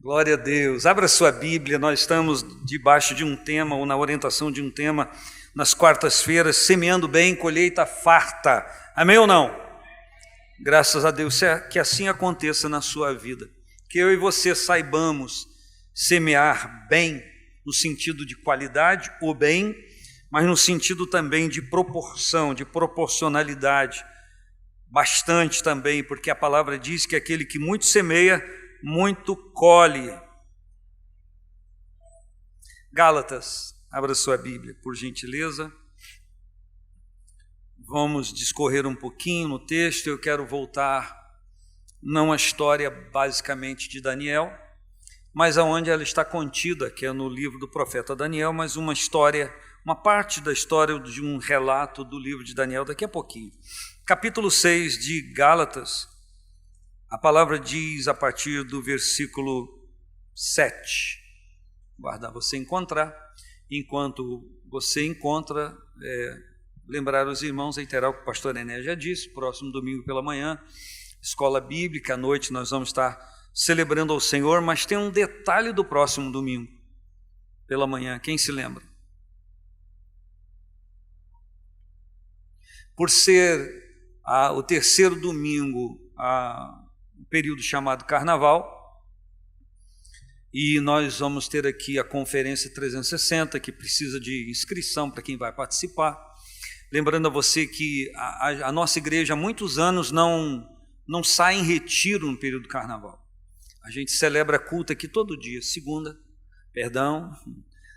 Glória a Deus. Abra sua Bíblia, nós estamos debaixo de um tema, ou na orientação de um tema, nas quartas-feiras, semeando bem, colheita farta. Amém ou não? Graças a Deus, que assim aconteça na sua vida. Que eu e você saibamos semear bem, no sentido de qualidade, o bem, mas no sentido também de proporção, de proporcionalidade. Bastante também, porque a palavra diz que aquele que muito semeia, muito colhe. Gálatas, abra sua Bíblia, por gentileza. Vamos discorrer um pouquinho no texto. Eu quero voltar, não à história basicamente de Daniel, mas aonde ela está contida, que é no livro do profeta Daniel, mas uma história, uma parte da história de um relato do livro de Daniel daqui a pouquinho. Capítulo 6 de Gálatas, a palavra diz a partir do versículo 7. Guardar você encontrar. Enquanto você encontra, lembrar os irmãos, reiterar o que o pastor Ené já disse, próximo domingo pela manhã, escola bíblica, à noite nós vamos estar celebrando ao Senhor, mas tem um detalhe do próximo domingo, pela manhã, quem se lembra? Por ser o terceiro domingo, um período chamado Carnaval, e nós vamos ter aqui a Conferência 360, que precisa de inscrição para quem vai participar. Lembrando a você que a nossa igreja há muitos anos não sai em retiro no período do Carnaval. A gente celebra culto aqui todo dia,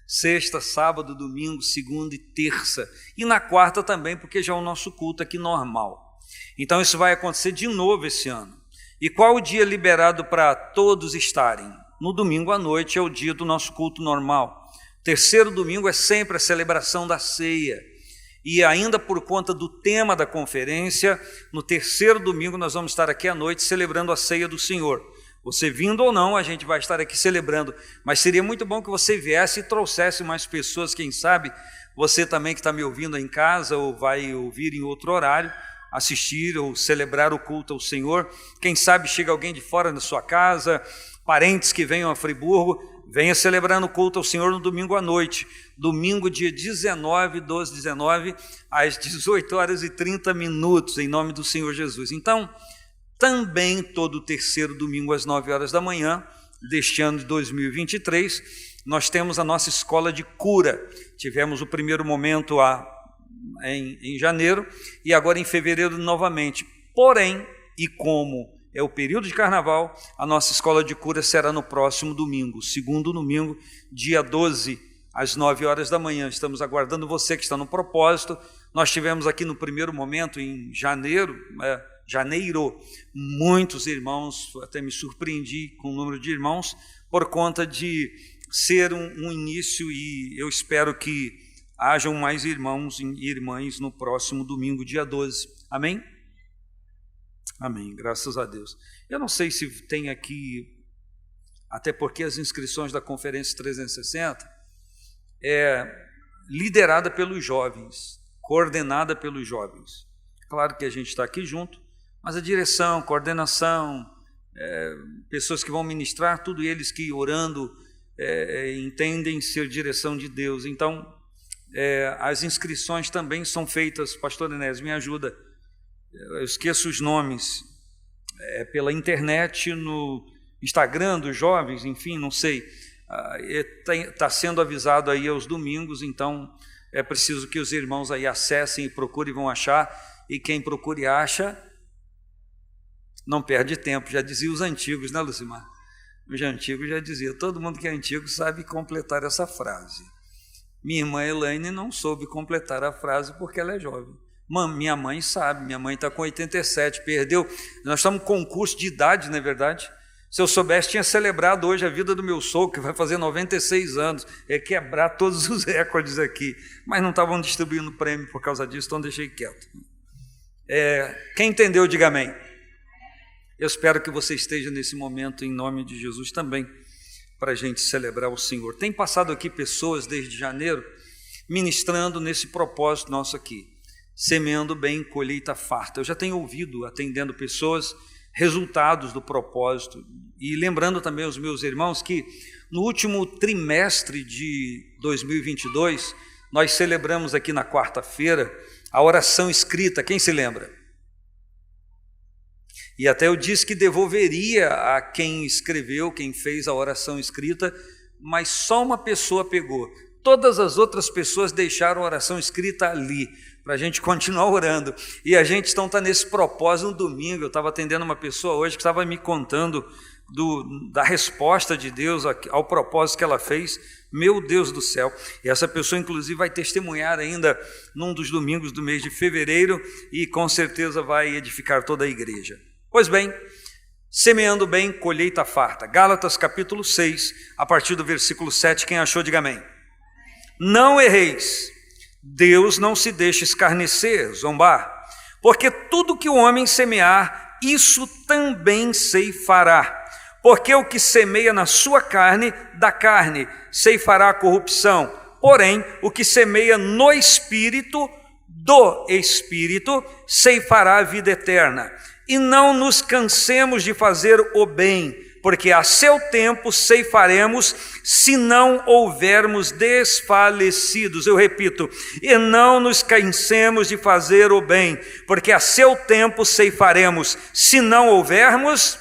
sexta, sábado, domingo, segunda e terça, e na quarta também, porque já é o nosso culto aqui normal. Então isso vai acontecer de novo esse ano. E qual o dia liberado para todos estarem? No domingo à noite é o dia do nosso culto normal. Terceiro domingo é sempre a celebração da ceia. E ainda por conta do tema da conferência, no terceiro domingo nós vamos estar aqui à noite celebrando a ceia do Senhor. Você vindo ou não, a gente vai estar aqui celebrando, mas seria muito bom que você viesse e trouxesse mais pessoas, quem sabe você também que está me ouvindo em casa ou vai ouvir em outro horário, assistir ou celebrar o culto ao Senhor. Quem sabe chega alguém de fora da sua casa, parentes que venham a Friburgo, venha celebrando o culto ao Senhor no domingo à noite, domingo dia 19, 12/19, às 18h30, em nome do Senhor Jesus. Então, também todo terceiro domingo às 9h da manhã, deste ano de 2023, nós temos a nossa escola de cura. Tivemos o primeiro momento em janeiro e agora em fevereiro novamente. Porém, e como é o período de carnaval, a nossa escola de cura será no próximo domingo, segundo domingo, dia 12, às 9h da manhã. Estamos aguardando você que está no propósito. Nós tivemos aqui no primeiro momento, em janeiro, muitos irmãos, até me surpreendi com o número de irmãos, por conta de ser um início, e eu espero que hajam mais irmãos e irmãs no próximo domingo, dia 12. Amém? Amém, graças a Deus. Eu não sei se tem aqui, até porque as inscrições da Conferência 360 é liderada pelos jovens, coordenada pelos jovens. Claro que a gente está aqui junto, mas a direção, coordenação, pessoas que vão ministrar, tudo eles que orando entendem ser direção de Deus. Então, as inscrições também são feitas, pastor Enés, me ajuda, eu esqueço os nomes, pela internet, no Instagram dos jovens, enfim, não sei, está sendo avisado aí aos domingos, então é preciso que os irmãos aí acessem e procurem, vão achar, e quem procure e acha, não perde tempo, já dizia os antigos, né, Lucimar? Os antigos já diziam, todo mundo que é antigo sabe completar essa frase. Minha irmã Elaine não soube completar a frase porque ela é jovem. Minha mãe sabe, minha mãe está com 87, perdeu. Nós estamos com concurso de idade, não é verdade? Se eu soubesse, tinha celebrado hoje a vida do meu sogro, que vai fazer 96 anos, quebrar todos os recordes aqui. Mas não estavam distribuindo prêmio por causa disso, então deixei quieto. Quem entendeu, diga amém. Eu espero que você esteja nesse momento, em nome de Jesus também, para a gente celebrar o Senhor. Tem passado aqui pessoas desde janeiro, ministrando nesse propósito nosso aqui, semeando bem, colheita farta. Eu já tenho ouvido, atendendo pessoas, resultados do propósito. E lembrando também aos meus irmãos que no último trimestre de 2022, nós celebramos aqui na quarta-feira a oração escrita. Quem se lembra? E até eu disse que devolveria a quem escreveu, quem fez a oração escrita, mas só uma pessoa pegou. Todas as outras pessoas deixaram a oração escrita ali, para a gente continuar orando. E a gente então está nesse propósito no domingo. Eu estava atendendo uma pessoa hoje que estava me contando da resposta de Deus ao propósito que ela fez. Meu Deus do céu. E essa pessoa inclusive vai testemunhar ainda num dos domingos do mês de fevereiro e com certeza vai edificar toda a igreja. Pois bem, semeando bem, colheita farta. Gálatas capítulo 6, a partir do versículo 7, quem achou, diga amém. Não erreis, Deus não se deixa escarnecer, zombar, porque tudo que o homem semear, isso também ceifará. Porque o que semeia na sua carne, da carne ceifará a corrupção. Porém, o que semeia no Espírito, do Espírito, ceifará a vida eterna. E não nos cansemos de fazer o bem, porque a seu tempo ceifaremos, se não houvermos desfalecidos. Eu repito, e não nos cansemos de fazer o bem, porque a seu tempo ceifaremos, se não houvermos.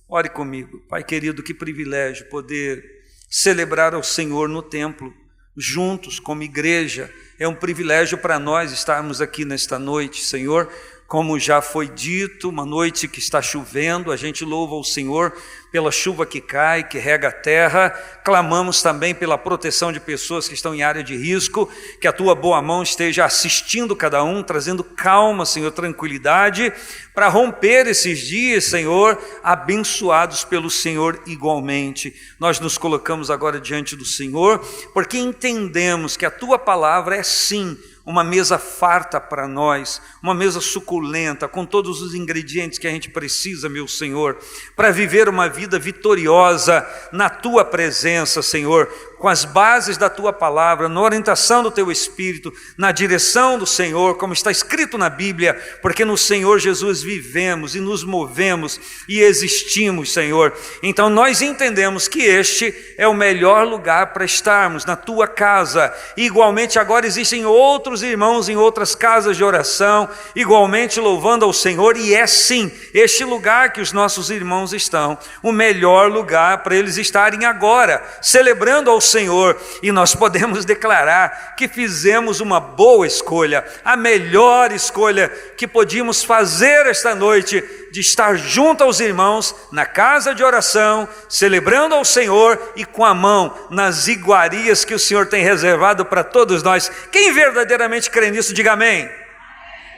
Ore comigo. Pai querido, que privilégio poder celebrar ao Senhor no templo, juntos como igreja. É um privilégio para nós estarmos aqui nesta noite, Senhor. Como já foi dito, uma noite que está chovendo, a gente louva o Senhor pela chuva que cai, que rega a terra. Clamamos também pela proteção de pessoas que estão em área de risco, que a tua boa mão esteja assistindo cada um, trazendo calma, Senhor, tranquilidade, para romper esses dias, Senhor, abençoados pelo Senhor igualmente. Nós nos colocamos agora diante do Senhor, porque entendemos que a tua palavra é sim uma mesa farta para nós, uma mesa suculenta, com todos os ingredientes que a gente precisa, meu Senhor, para viver uma vida vitoriosa na tua presença, Senhor, com as bases da tua palavra, na orientação do teu Espírito, na direção do Senhor, como está escrito na Bíblia, porque no Senhor Jesus vivemos e nos movemos e existimos, Senhor. Então nós entendemos que este é o melhor lugar para estarmos, na tua casa. E igualmente agora existem outros irmãos em outras casas de oração, igualmente louvando ao Senhor, e é sim este lugar que os nossos irmãos estão, o melhor lugar para eles estarem agora, celebrando ao Senhor. E nós podemos declarar que fizemos uma boa escolha, a melhor escolha que podíamos fazer esta noite, de estar junto aos irmãos na casa de oração, celebrando ao Senhor e com a mão nas iguarias que o Senhor tem reservado para todos nós. Quem verdadeiramente crê nisso, diga amém.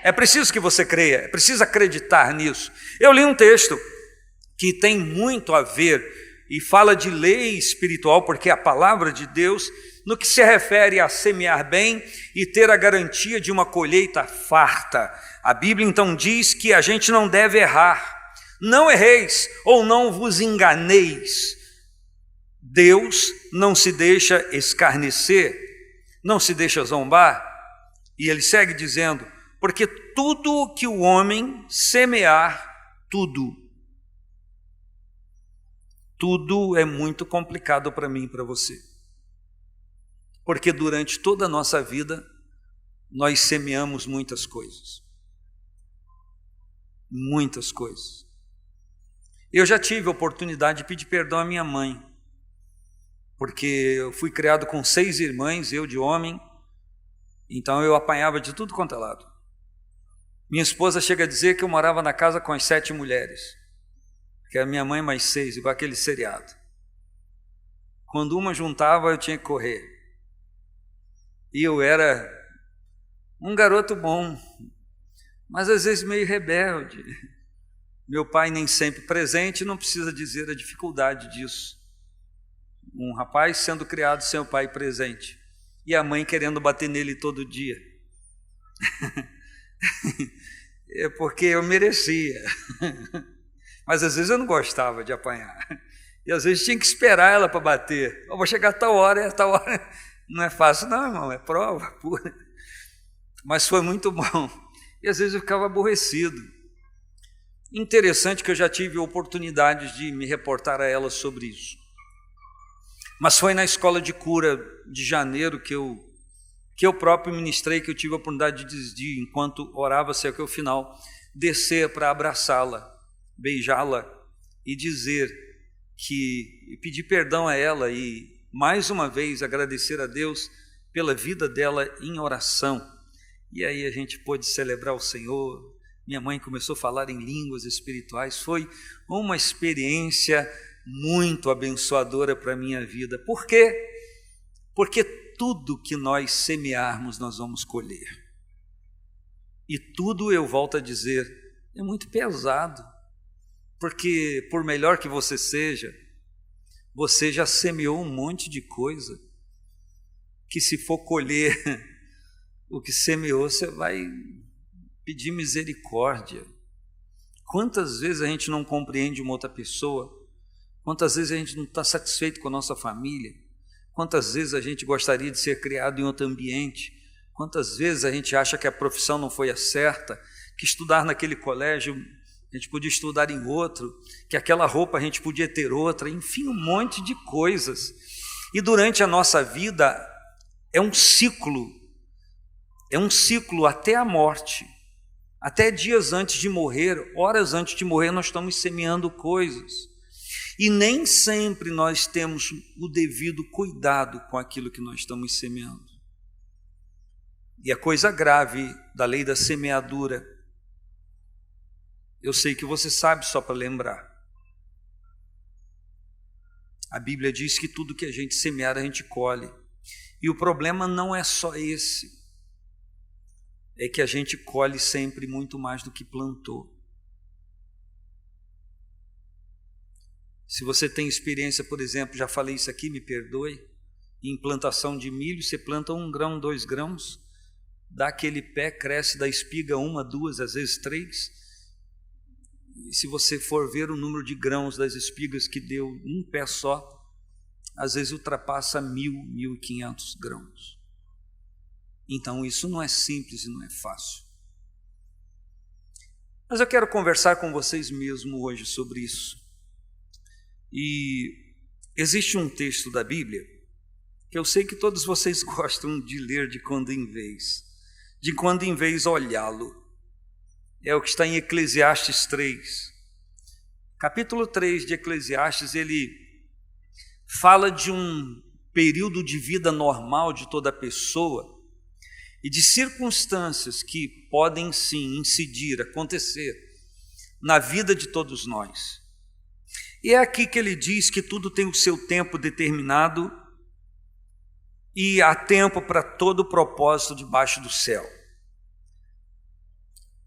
É preciso que você creia, é preciso acreditar nisso. Eu li um texto que tem muito a ver e fala de lei espiritual, porque é a palavra de Deus, no que se refere a semear bem e ter a garantia de uma colheita farta. A Bíblia então diz que a gente não deve errar. Não erreis ou não vos enganeis. Deus não se deixa escarnecer, não se deixa zombar. E ele segue dizendo, porque tudo o que o homem semear, tudo é muito complicado para mim e para você. Porque durante toda a nossa vida, nós semeamos muitas coisas. Muitas coisas. Eu já tive a oportunidade de pedir perdão à minha mãe, porque eu fui criado com 6 irmãs, eu de homem, então eu apanhava de tudo quanto é lado. Minha esposa chega a dizer que eu morava na casa com as 7 mulheres, que era minha mãe mais 6, igual aquele seriado. Quando uma juntava, eu tinha que correr. E eu era um garoto bom, mas às vezes meio rebelde. Meu pai nem sempre presente, não precisa dizer a dificuldade disso. Um rapaz sendo criado sem o pai presente, e a mãe querendo bater nele todo dia. É porque eu merecia. Mas às vezes eu não gostava de apanhar. E às vezes tinha que esperar ela para bater. Eu vou chegar a tal hora. Não é fácil não, irmão, é prova pura. Mas foi muito bom. E às vezes eu ficava aborrecido. Interessante que eu já tive oportunidade de me reportar a ela sobre isso. Mas foi na escola de cura de janeiro que eu próprio ministrei, que eu tive a oportunidade de enquanto orava até o final, descer para abraçá-la, beijá-la e dizer e pedir perdão a ela e mais uma vez agradecer a Deus pela vida dela em oração. E aí a gente pôde celebrar o Senhor. Minha mãe começou a falar em línguas espirituais. Foi uma experiência muito abençoadora para a minha vida. Por quê? Porque tudo que nós semearmos, nós vamos colher. E tudo, eu volto a dizer, é muito pesado. Porque por melhor que você seja, você já semeou um monte de coisa que se for colher o que semeou, você vai pedir misericórdia. Quantas vezes a gente não compreende uma outra pessoa? Quantas vezes a gente não está satisfeito com a nossa família? Quantas vezes a gente gostaria de ser criado em outro ambiente? Quantas vezes a gente acha que a profissão não foi a certa, que estudar naquele colégio a gente podia estudar em outro, que aquela roupa a gente podia ter outra, enfim, um monte de coisas. E durante a nossa vida é um ciclo até a morte. Até dias antes de morrer, horas antes de morrer, nós estamos semeando coisas. E nem sempre nós temos o devido cuidado com aquilo que nós estamos semeando. E a coisa grave da lei da semeadura, eu sei que você sabe, só para lembrar. A Bíblia diz que tudo que a gente semear, a gente colhe. E o problema não é só esse. É que a gente colhe sempre muito mais do que plantou. Se você tem experiência, por exemplo, já falei isso aqui, me perdoe, em plantação de milho, você planta 1 grão, 2 grãos, dá aquele pé, cresce da espiga 1, 2, às vezes 3. E se você for ver o número de grãos das espigas que deu um pé só, às vezes ultrapassa 1.000, 1.500 grãos. Então isso não é simples e não é fácil. Mas eu quero conversar com vocês mesmo hoje sobre isso. E existe um texto da Bíblia que eu sei que todos vocês gostam de ler de quando em vez olhá-lo. É o que está em Eclesiastes 3. Capítulo 3 de Eclesiastes, ele fala de um período de vida normal de toda pessoa e de circunstâncias que podem sim incidir, acontecer na vida de todos nós. E é aqui que ele diz que tudo tem o seu tempo determinado e há tempo para todo propósito debaixo do céu.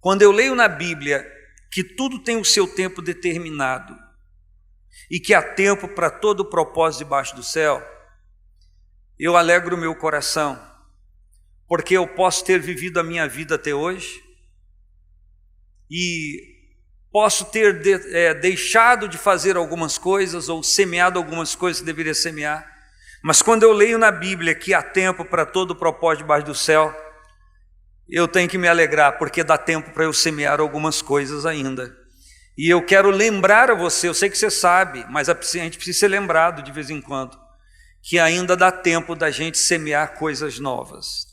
Quando eu leio na Bíblia que tudo tem o seu tempo determinado e que há tempo para todo propósito debaixo do céu, eu alegro o meu coração, porque eu posso ter vivido a minha vida até hoje e posso ter deixado de fazer algumas coisas ou semeado algumas coisas que deveria semear, mas quando eu leio na Bíblia que há tempo para todo propósito debaixo do céu, eu tenho que me alegrar, porque dá tempo para eu semear algumas coisas ainda. E eu quero lembrar a você, eu sei que você sabe, mas a gente precisa ser lembrado de vez em quando, que ainda dá tempo da gente semear coisas novas.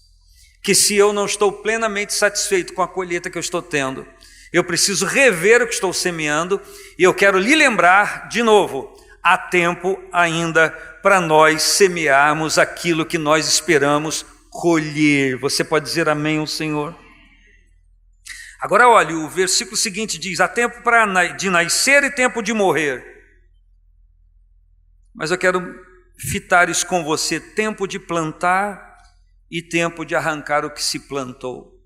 Que se eu não estou plenamente satisfeito com a colheita que eu estou tendo, eu preciso rever o que estou semeando, e eu quero lhe lembrar de novo, há tempo ainda para nós semearmos aquilo que nós esperamos colher. Você pode dizer amém ao Senhor? Agora olhe, o versículo seguinte diz, há tempo de nascer e tempo de morrer. Mas eu quero fitar isso com você, tempo de plantar e tempo de arrancar o que se plantou.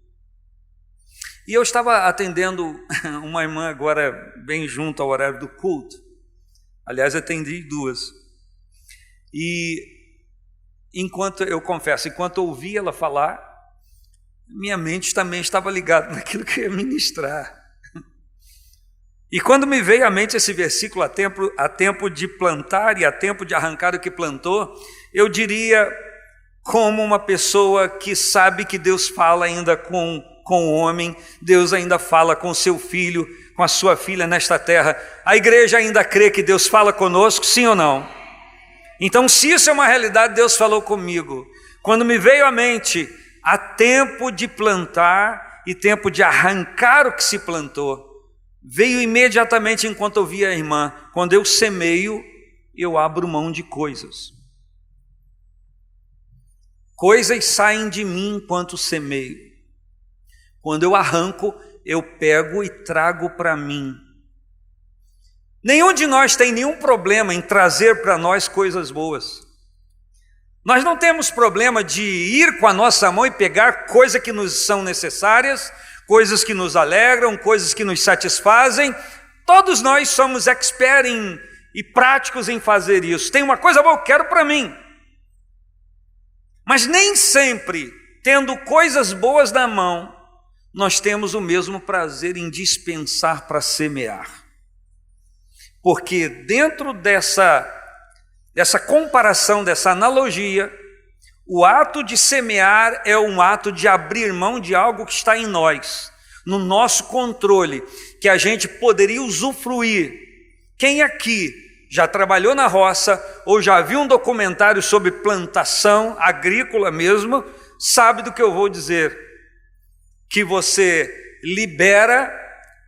E eu estava atendendo uma irmã agora bem junto ao horário do culto. Aliás, atendi 2. E enquanto eu ouvi ela falar, minha mente também estava ligada naquilo que eu ia ministrar. E quando me veio à mente esse versículo, há tempo de plantar e há tempo de arrancar o que plantou, eu diria como uma pessoa que sabe que Deus fala ainda com o homem, Deus ainda fala com seu filho, com a sua filha nesta terra. A igreja ainda crê que Deus fala conosco, sim ou não? Então, se isso é uma realidade, Deus falou comigo. Quando me veio à mente, há tempo de plantar e tempo de arrancar o que se plantou. Veio imediatamente enquanto eu vi a irmã. Quando eu semeio, eu abro mão de coisas. Coisas saem de mim enquanto semeio. Quando eu arranco, eu pego e trago para mim. Nenhum de nós tem nenhum problema em trazer para nós coisas boas. Nós não temos problema de ir com a nossa mão e pegar coisas que nos são necessárias, coisas que nos alegram, coisas que nos satisfazem. Todos nós somos experts e práticos em fazer isso. Tem uma coisa boa, eu quero para mim. Mas nem sempre, tendo coisas boas na mão, nós temos o mesmo prazer em dispensar para semear. Porque dentro dessa comparação, dessa analogia, o ato de semear é um ato de abrir mão de algo que está em nós, no nosso controle, que a gente poderia usufruir. Quem aqui já trabalhou na roça ou já viu um documentário sobre plantação agrícola mesmo, sabe do que eu vou dizer. Que você libera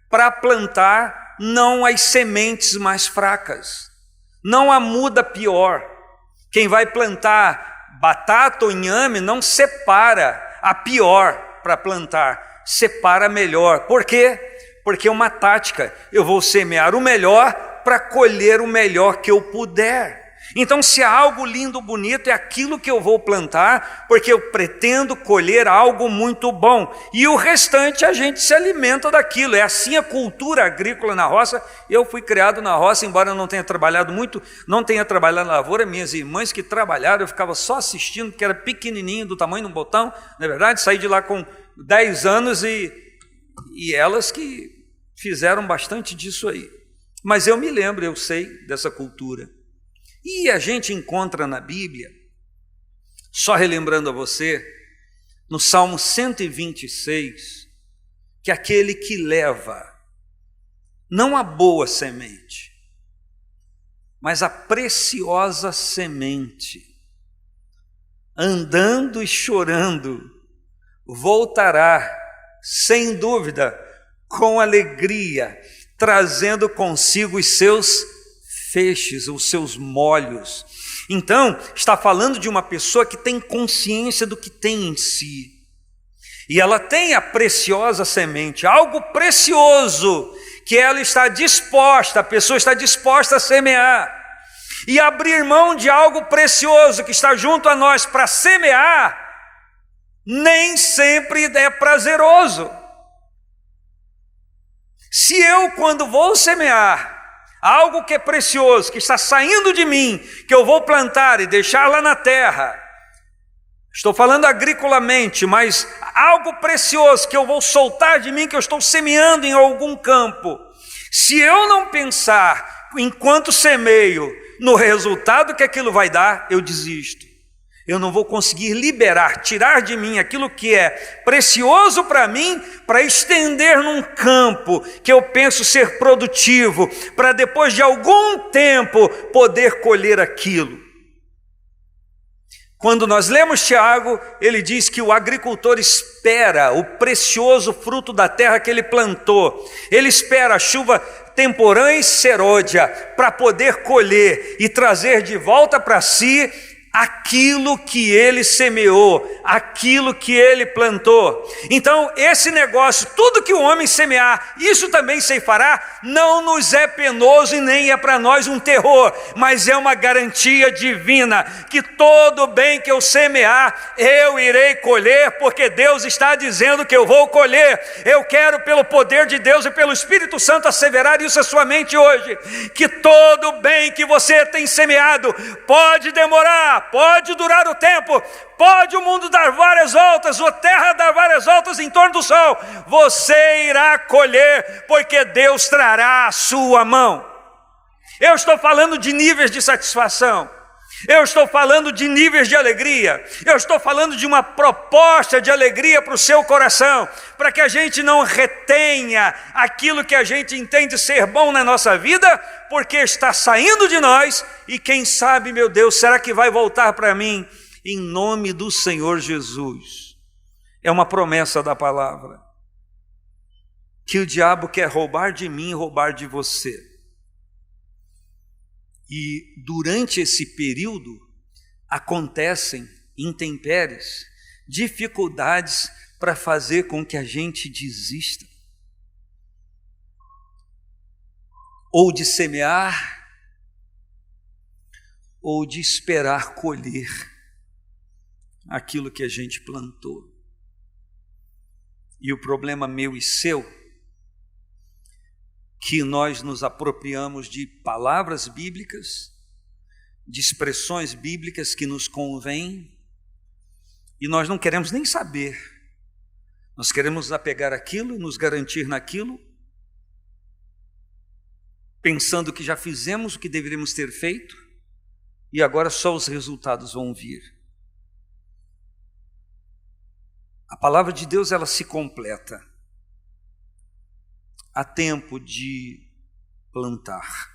para plantar não as sementes mais fracas, não a muda pior. Quem vai plantar batata ou inhame não separa a pior para plantar, separa a melhor. Por quê? Porque é uma tática. Eu vou semear o melhor para colher o melhor que eu puder. Então, se há algo lindo, bonito, é aquilo que eu vou plantar, porque eu pretendo colher algo muito bom. E o restante a gente se alimenta daquilo. É assim a cultura agrícola na roça. Eu fui criado na roça, embora eu não tenha trabalhado muito, não tenha trabalhado na lavoura. Minhas irmãs que trabalharam, eu ficava só assistindo, porque era pequenininho, do tamanho de um botão. Na verdade, saí de lá com 10 anos e elas que fizeram bastante disso aí. Mas eu me lembro, eu sei dessa cultura. E a gente encontra na Bíblia, só relembrando a você, no Salmo 126, que aquele que leva, não a boa semente, mas a preciosa semente, andando e chorando, voltará, sem dúvida, com alegria, trazendo consigo os seus feixes, os seus molhos. Então, está falando de uma pessoa que tem consciência do que tem em si. E ela tem a preciosa semente, algo precioso, que ela está disposta, a pessoa está disposta a semear. E abrir mão de algo precioso que está junto a nós para semear, nem sempre é prazeroso. Se eu, quando vou semear, algo que é precioso, que está saindo de mim, que eu vou plantar e deixar lá na terra, estou falando agriculamente, mas algo precioso que eu vou soltar de mim, que eu estou semeando em algum campo, se eu não pensar, enquanto semeio, no resultado que aquilo vai dar, eu desisto. Eu não vou conseguir liberar, tirar de mim aquilo que é precioso para mim, para estender num campo que eu penso ser produtivo, para depois de algum tempo poder colher aquilo. Quando nós lemos Tiago, ele diz que o agricultor espera o precioso fruto da terra que ele plantou. Ele espera a chuva temporã e serôdia para poder colher e trazer de volta para si aquilo que ele semeou, aquilo que ele plantou. Então, esse negócio, tudo que o homem semear, isso também ceifará, não nos é penoso e nem é para nós um terror, mas é uma garantia divina, que todo bem que eu semear, eu irei colher, porque Deus está dizendo que eu vou colher. Eu quero, pelo poder de Deus e pelo Espírito Santo, asseverar isso à sua mente hoje, que todo bem que você tem semeado, pode demorar, pode durar o tempo, pode o mundo dar várias voltas, a terra dar várias voltas em torno do sol, você irá colher, porque Deus trará a sua mão. Eu estou falando de níveis de satisfação. Eu estou falando de níveis de alegria. Eu estou falando de uma proposta de alegria para o seu coração, para que a gente não retenha aquilo que a gente entende ser bom na nossa vida, porque está saindo de nós e quem sabe, meu Deus, será que vai voltar para mim? Em nome do Senhor Jesus. É uma promessa da palavra, que o diabo quer roubar de mim e roubar de você. E durante esse período acontecem intempéries, dificuldades para fazer com que a gente desista, ou de semear, ou de esperar colher aquilo que a gente plantou. E o problema meu e seu, que nós nos apropriamos de palavras bíblicas, de expressões bíblicas que nos convêm, e nós não queremos nem saber. Nós queremos apegar aquilo, nos garantir naquilo, pensando que já fizemos o que deveríamos ter feito, e agora só os resultados vão vir. A palavra de Deus, ela se completa. Há tempo de plantar,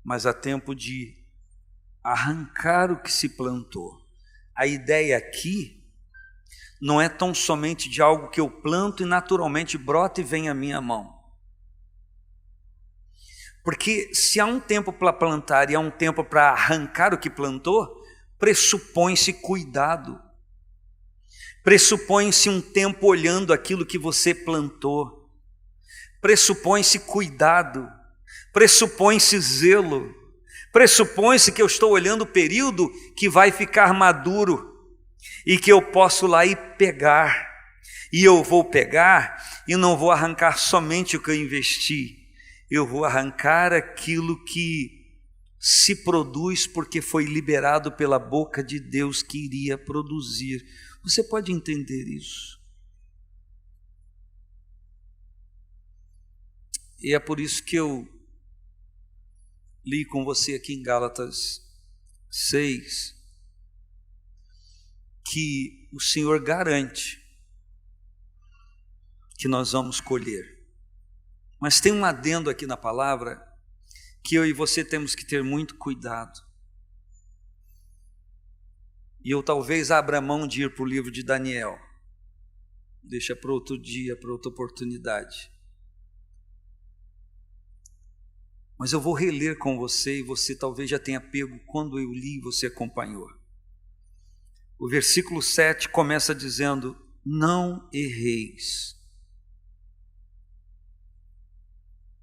mas há tempo de arrancar o que se plantou. A ideia aqui não é tão somente de algo que eu planto e naturalmente brota e vem à minha mão. Porque se há um tempo para plantar e há um tempo para arrancar o que plantou, pressupõe-se cuidado. Pressupõe-se um tempo olhando aquilo que você plantou, pressupõe-se cuidado, pressupõe-se zelo, pressupõe-se que eu estou olhando o período que vai ficar maduro e que eu posso lá ir pegar, e eu vou pegar e não vou arrancar somente o que eu investi, eu vou arrancar aquilo que se produz porque foi liberado pela boca de Deus que iria produzir. Você pode entender isso. E é por isso que eu li com você aqui em Gálatas 6, que o Senhor garante que nós vamos colher. Mas tem um adendo aqui na palavra, que eu e você temos que ter muito cuidado. E eu talvez abra mão de ir para o livro de Daniel. Deixa para outro dia, para outra oportunidade. Mas eu vou reler com você, e você talvez já tenha pego quando eu li e você acompanhou. O versículo 7 começa dizendo: não erreis.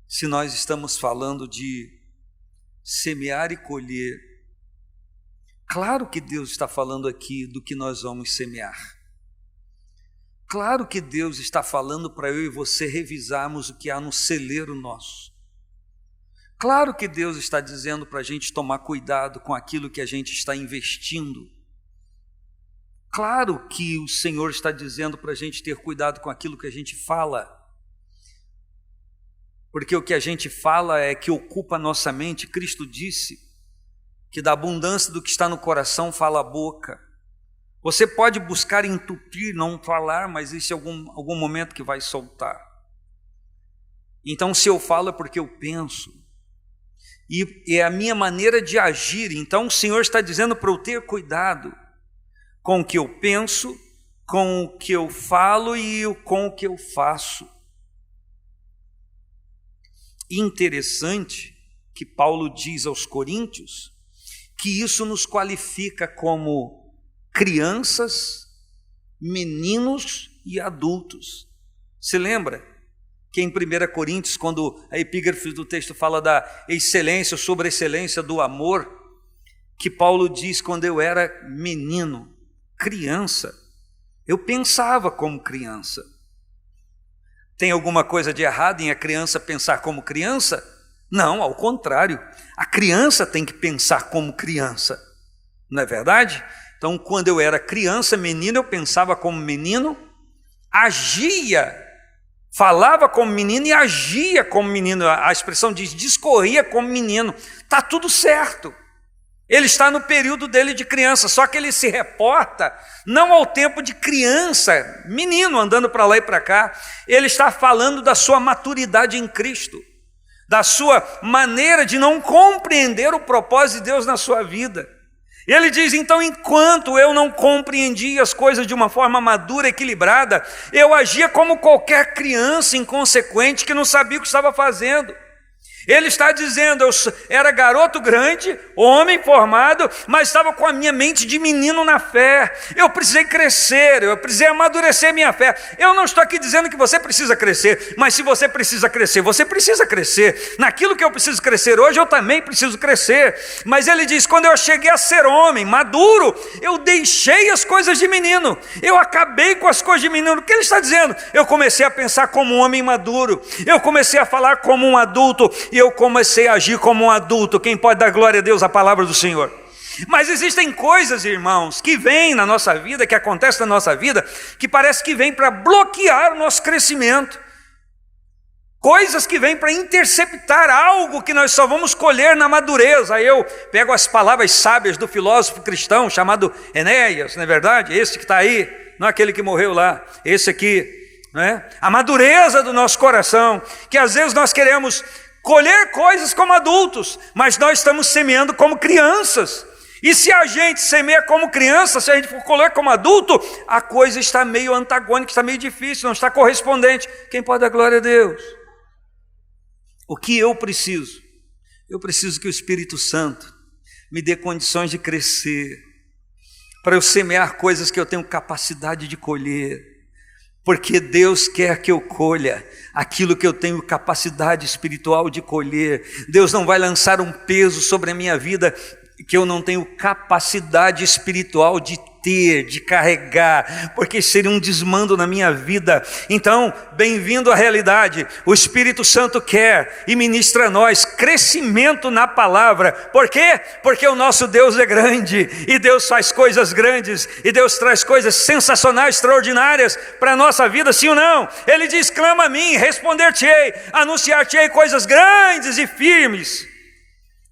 Se nós estamos falando de semear e colher, claro que Deus está falando aqui do que nós vamos semear. Claro que Deus está falando para eu e você revisarmos o que há no celeiro nosso. Claro que Deus está dizendo para a gente tomar cuidado com aquilo que a gente está investindo. Claro que o Senhor está dizendo para a gente ter cuidado com aquilo que a gente fala. Porque o que a gente fala é que ocupa a nossa mente. Cristo disse que da abundância do que está no coração fala a boca. Você pode buscar entupir, não falar, mas existe algum momento que vai soltar. Então, se eu falo é porque eu penso. E é a minha maneira de agir. Então, o Senhor está dizendo para eu ter cuidado com o que eu penso, com o que eu falo e com o que eu faço. Interessante que Paulo diz aos Coríntios que isso nos qualifica como crianças, meninos e adultos. Se lembra que em 1 Coríntios, quando a epígrafe do texto fala da excelência, sobre a excelência do amor, que Paulo diz: quando eu era menino, criança, eu pensava como criança. Tem alguma coisa de errado em a criança pensar como criança? Não, ao contrário, a criança tem que pensar como criança, não é verdade? Então, quando eu era criança, menino, eu pensava como menino, agia, falava como menino e agia como menino. A expressão diz, discorria como menino. Está tudo certo, Ele está no período dele de criança, só que ele se reporta não ao tempo de criança, menino andando para lá e para cá. Ele está falando da sua maturidade em Cristo, da sua maneira de não compreender o propósito de Deus na sua vida. Ele diz, então, enquanto eu não compreendia as coisas de uma forma madura, equilibrada, eu agia como qualquer criança inconsequente que não sabia o que estava fazendo. Ele está dizendo, eu era garoto grande, homem formado, mas estava com a minha mente de menino na fé. Eu precisei crescer, eu precisei amadurecer minha fé. Eu não estou aqui dizendo que você precisa crescer, mas se você precisa crescer, você precisa crescer. Naquilo que eu preciso crescer hoje, eu também preciso crescer. Mas ele diz, quando eu cheguei a ser homem, maduro, eu deixei as coisas de menino. Eu acabei com as coisas de menino. O que ele está dizendo? Eu comecei a pensar como um homem maduro. Eu comecei a falar como um adulto. E eu comecei a agir como um adulto. Quem pode dar glória a Deus à palavra do Senhor? Mas existem coisas, irmãos, que vêm na nossa vida, que acontecem na nossa vida, que parece que vêm para bloquear o nosso crescimento. Coisas que vêm para interceptar algo que nós só vamos colher na madureza. Aí eu pego as palavras sábias do filósofo cristão chamado Enéas, não é verdade? Esse que está aí, não é aquele que morreu lá, esse aqui, não é? A madureza do nosso coração, que às vezes nós queremos colher coisas como adultos, mas nós estamos semeando como crianças. E se a gente semeia como criança, se a gente for colher como adulto, a coisa está meio antagônica, está meio difícil, não está correspondente. Quem pode dar glória a Deus? O que eu preciso? Eu preciso que o Espírito Santo me dê condições de crescer, para eu semear coisas que eu tenho capacidade de colher. Porque Deus quer que eu colha aquilo que eu tenho capacidade espiritual de colher. Deus não vai lançar um peso sobre a minha vida que eu não tenho capacidade espiritual de ter, de carregar, porque seria um desmando na minha vida. Então, bem-vindo à realidade. O Espírito Santo quer e ministra a nós crescimento na palavra. Por quê? Porque o nosso Deus é grande, e Deus faz coisas grandes, e Deus traz coisas sensacionais, extraordinárias para a nossa vida, sim ou não? Ele diz, clama a mim, responder-te-ei, anunciar-te-ei coisas grandes e firmes,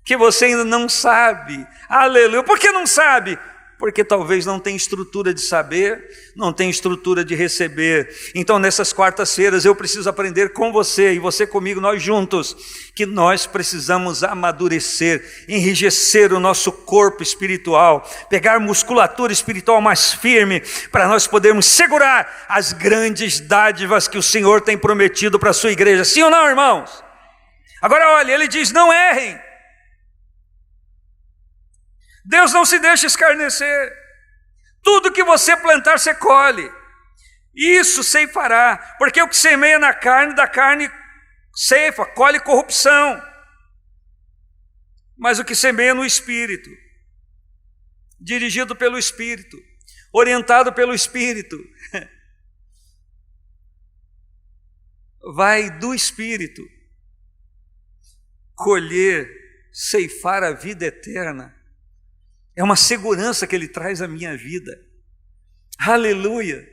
que você ainda não sabe. Aleluia. Por que não sabe? Porque talvez não tenha estrutura de saber, não tenha estrutura de receber. Então nessas quartas-feiras eu preciso aprender com você, e você comigo, nós juntos, que nós precisamos amadurecer, enrijecer o nosso corpo espiritual, pegar musculatura espiritual mais firme, para nós podermos segurar as grandes dádivas que o Senhor tem prometido para a sua igreja. Sim ou não, irmãos? Agora olha, ele diz, não errem. Deus não se deixa escarnecer. Tudo que você plantar, você colhe. Isso ceifará, porque o que semeia na carne, da carne ceifa, colhe corrupção. Mas o que semeia no Espírito, dirigido pelo Espírito, orientado pelo Espírito, vai do Espírito colher, ceifar a vida eterna. É uma segurança que Ele traz à minha vida. Aleluia!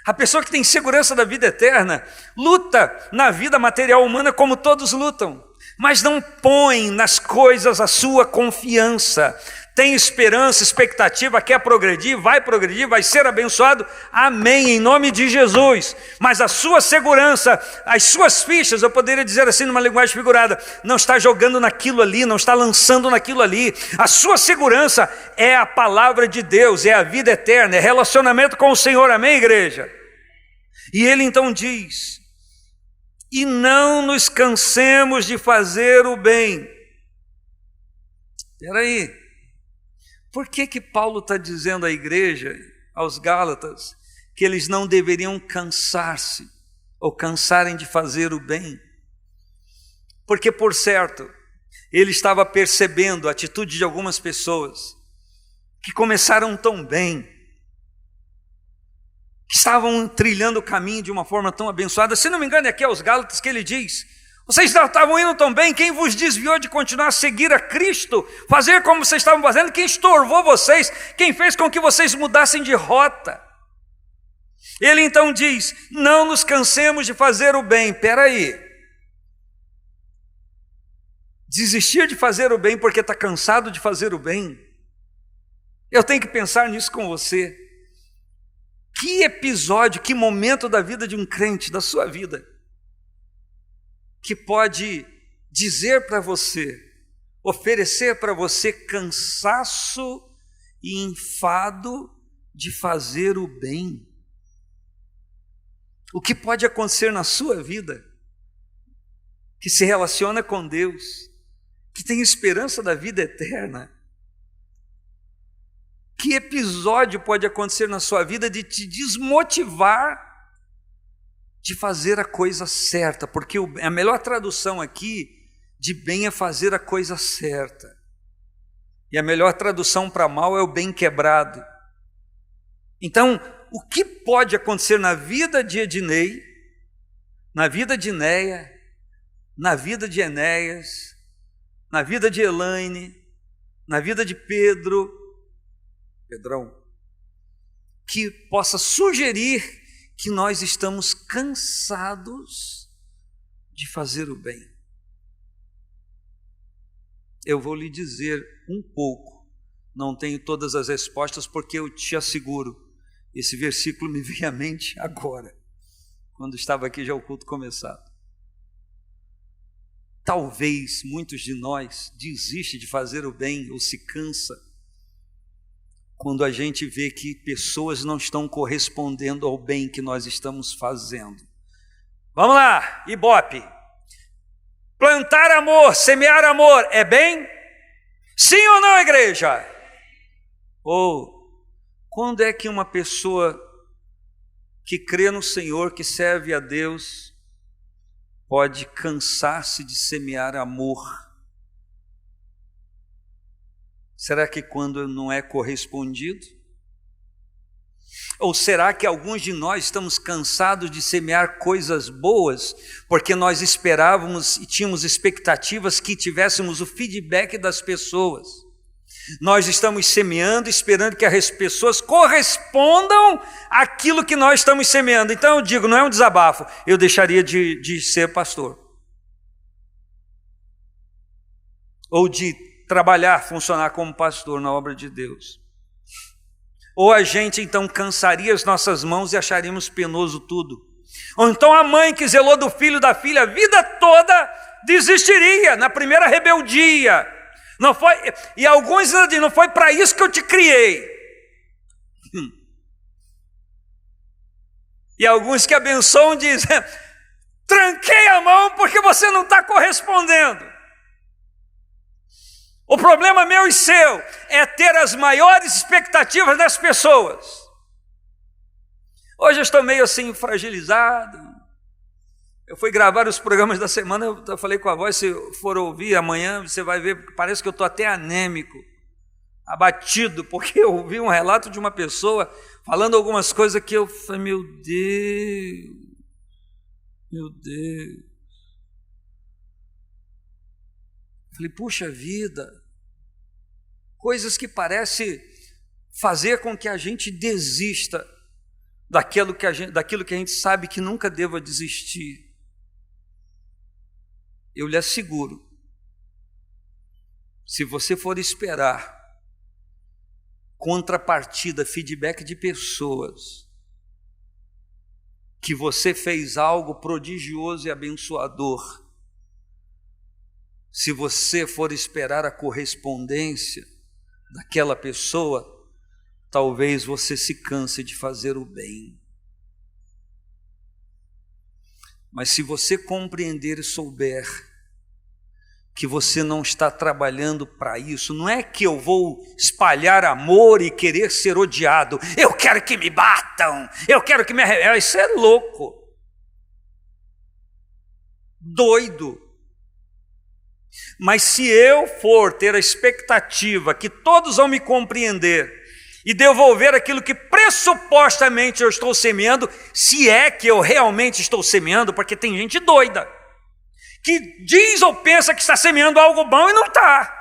A pessoa que tem segurança da vida eterna luta na vida material humana como todos lutam, mas não põe nas coisas a sua confiança. Tem esperança, expectativa, quer progredir, vai ser abençoado, amém, em nome de Jesus. Mas a sua segurança, as suas fichas, eu poderia dizer assim numa linguagem figurada, não está jogando naquilo ali, não está lançando naquilo ali. A sua segurança é a palavra de Deus, é a vida eterna, é relacionamento com o Senhor, amém, igreja? E ele então diz, e não nos cansemos de fazer o bem. Espera aí. Por que Paulo está dizendo à igreja, aos Gálatas, que eles não deveriam cansar-se, ou cansarem de fazer o bem? Porque, por certo, ele estava percebendo a atitude de algumas pessoas, que começaram tão bem, que estavam trilhando o caminho de uma forma tão abençoada. Se não me engano, é aqui aos Gálatas que ele diz, vocês não estavam indo tão bem, quem vos desviou de continuar a seguir a Cristo, fazer como vocês estavam fazendo, quem estorvou vocês, quem fez com que vocês mudassem de rota? Ele então diz, não nos cansemos de fazer o bem. Espera aí, desistir de fazer o bem porque está cansado de fazer o bem. Eu tenho que pensar nisso com você. Que episódio, que momento da vida de um crente, da sua vida, que pode dizer para você, oferecer para você cansaço e enfado de fazer o bem? O que pode acontecer na sua vida, que se relaciona com Deus, que tem esperança da vida eterna? Que episódio pode acontecer na sua vida de te desmotivar de fazer a coisa certa? Porque a melhor tradução aqui de bem é fazer a coisa certa. E a melhor tradução para mal é o bem quebrado. Então, o que pode acontecer na vida de Ednei, na vida de Neia, na vida de Enéas, na vida de Elaine, na vida de Pedrão, que possa sugerir que nós estamos cansados de fazer o bem? Eu vou lhe dizer um pouco, não tenho todas as respostas, porque eu te asseguro, esse versículo me veio à mente agora, quando estava aqui já o culto começado. Talvez muitos de nós desistem de fazer o bem ou se cansa quando a gente vê que pessoas não estão correspondendo ao bem que nós estamos fazendo. Vamos lá, Ibope. Plantar amor, semear amor, é bem? Sim ou não, igreja? Ou quando é que uma pessoa que crê no Senhor, que serve a Deus, pode cansar-se de semear amor? Será que quando não é correspondido? Ou será que alguns de nós estamos cansados de semear coisas boas, porque nós esperávamos e tínhamos expectativas que tivéssemos o feedback das pessoas? Nós estamos semeando, esperando que as pessoas correspondam àquilo que nós estamos semeando. Então eu digo, não é um desabafo, eu deixaria de ser pastor. Ou de trabalhar, funcionar como pastor na obra de Deus. Ou a gente então cansaria as nossas mãos e acharíamos penoso tudo. Ou então a mãe que zelou do filho da filha a vida toda desistiria na primeira rebeldia. Não foi, e alguns dizem, não foi para isso que eu te criei. E alguns que abençoam dizem, tranquei a mão porque você não está correspondendo. O problema meu e seu é ter as maiores expectativas das pessoas. Hoje eu estou meio assim fragilizado. Eu fui gravar os programas da semana, eu falei com a voz, se for ouvir amanhã, você vai ver, parece que eu estou até anêmico, abatido, porque eu ouvi um relato de uma pessoa falando algumas coisas que eu falei, meu Deus. Falei, puxa vida, coisas que parecem fazer com que a gente desista daquilo que a gente sabe que nunca deva desistir. Eu lhe asseguro, se você for esperar contrapartida, feedback de pessoas, que você fez algo prodigioso e abençoador, se você for esperar a correspondência daquela pessoa, talvez você se canse de fazer o bem. Mas se você compreender e souber que você não está trabalhando para isso, não é que eu vou espalhar amor e querer ser odiado, eu quero que me batam, eu quero que me arrebentam, isso é louco, doido. Mas se eu for ter a expectativa que todos vão me compreender e devolver aquilo que pressupostamente eu estou semeando, se é que eu realmente estou semeando, porque tem gente doida, que diz ou pensa que está semeando algo bom e não está.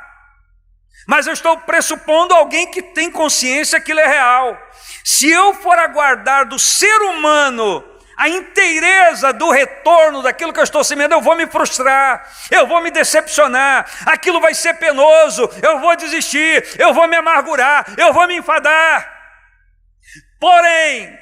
Mas eu estou pressupondo alguém que tem consciência que aquilo é real. Se eu for aguardar do ser humano a inteireza do retorno daquilo que eu estou semeando, eu vou me frustrar, eu vou me decepcionar, aquilo vai ser penoso, eu vou desistir, eu vou me amargurar, eu vou me enfadar. Porém,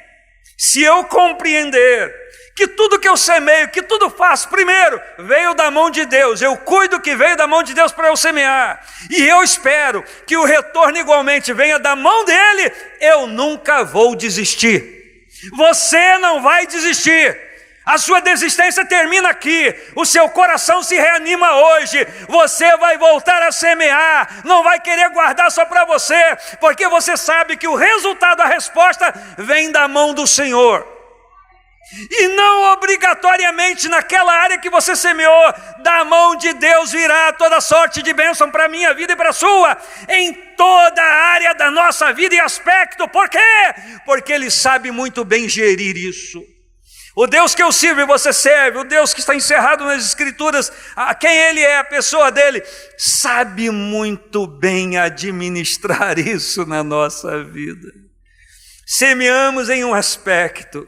se eu compreender que tudo que eu semeio, que tudo faço, primeiro, veio da mão de Deus, eu cuido que veio da mão de Deus para eu semear, e eu espero que o retorno igualmente venha da mão dele, eu nunca vou desistir. Você não vai desistir. A sua desistência termina aqui, o seu coração se reanima hoje, você vai voltar a semear, não vai querer guardar só para você, porque você sabe que o resultado, a resposta, vem da mão do Senhor. E não obrigatoriamente naquela área que você semeou, da mão de Deus virá toda sorte de bênção para a minha vida e para a sua, em toda a área da nossa vida e aspecto. Por quê? Porque Ele sabe muito bem gerir isso. O Deus que eu sirvo e você serve, o Deus que está encerrado nas Escrituras, a quem Ele é, a pessoa dele, sabe muito bem administrar isso na nossa vida. Semeamos em um aspecto,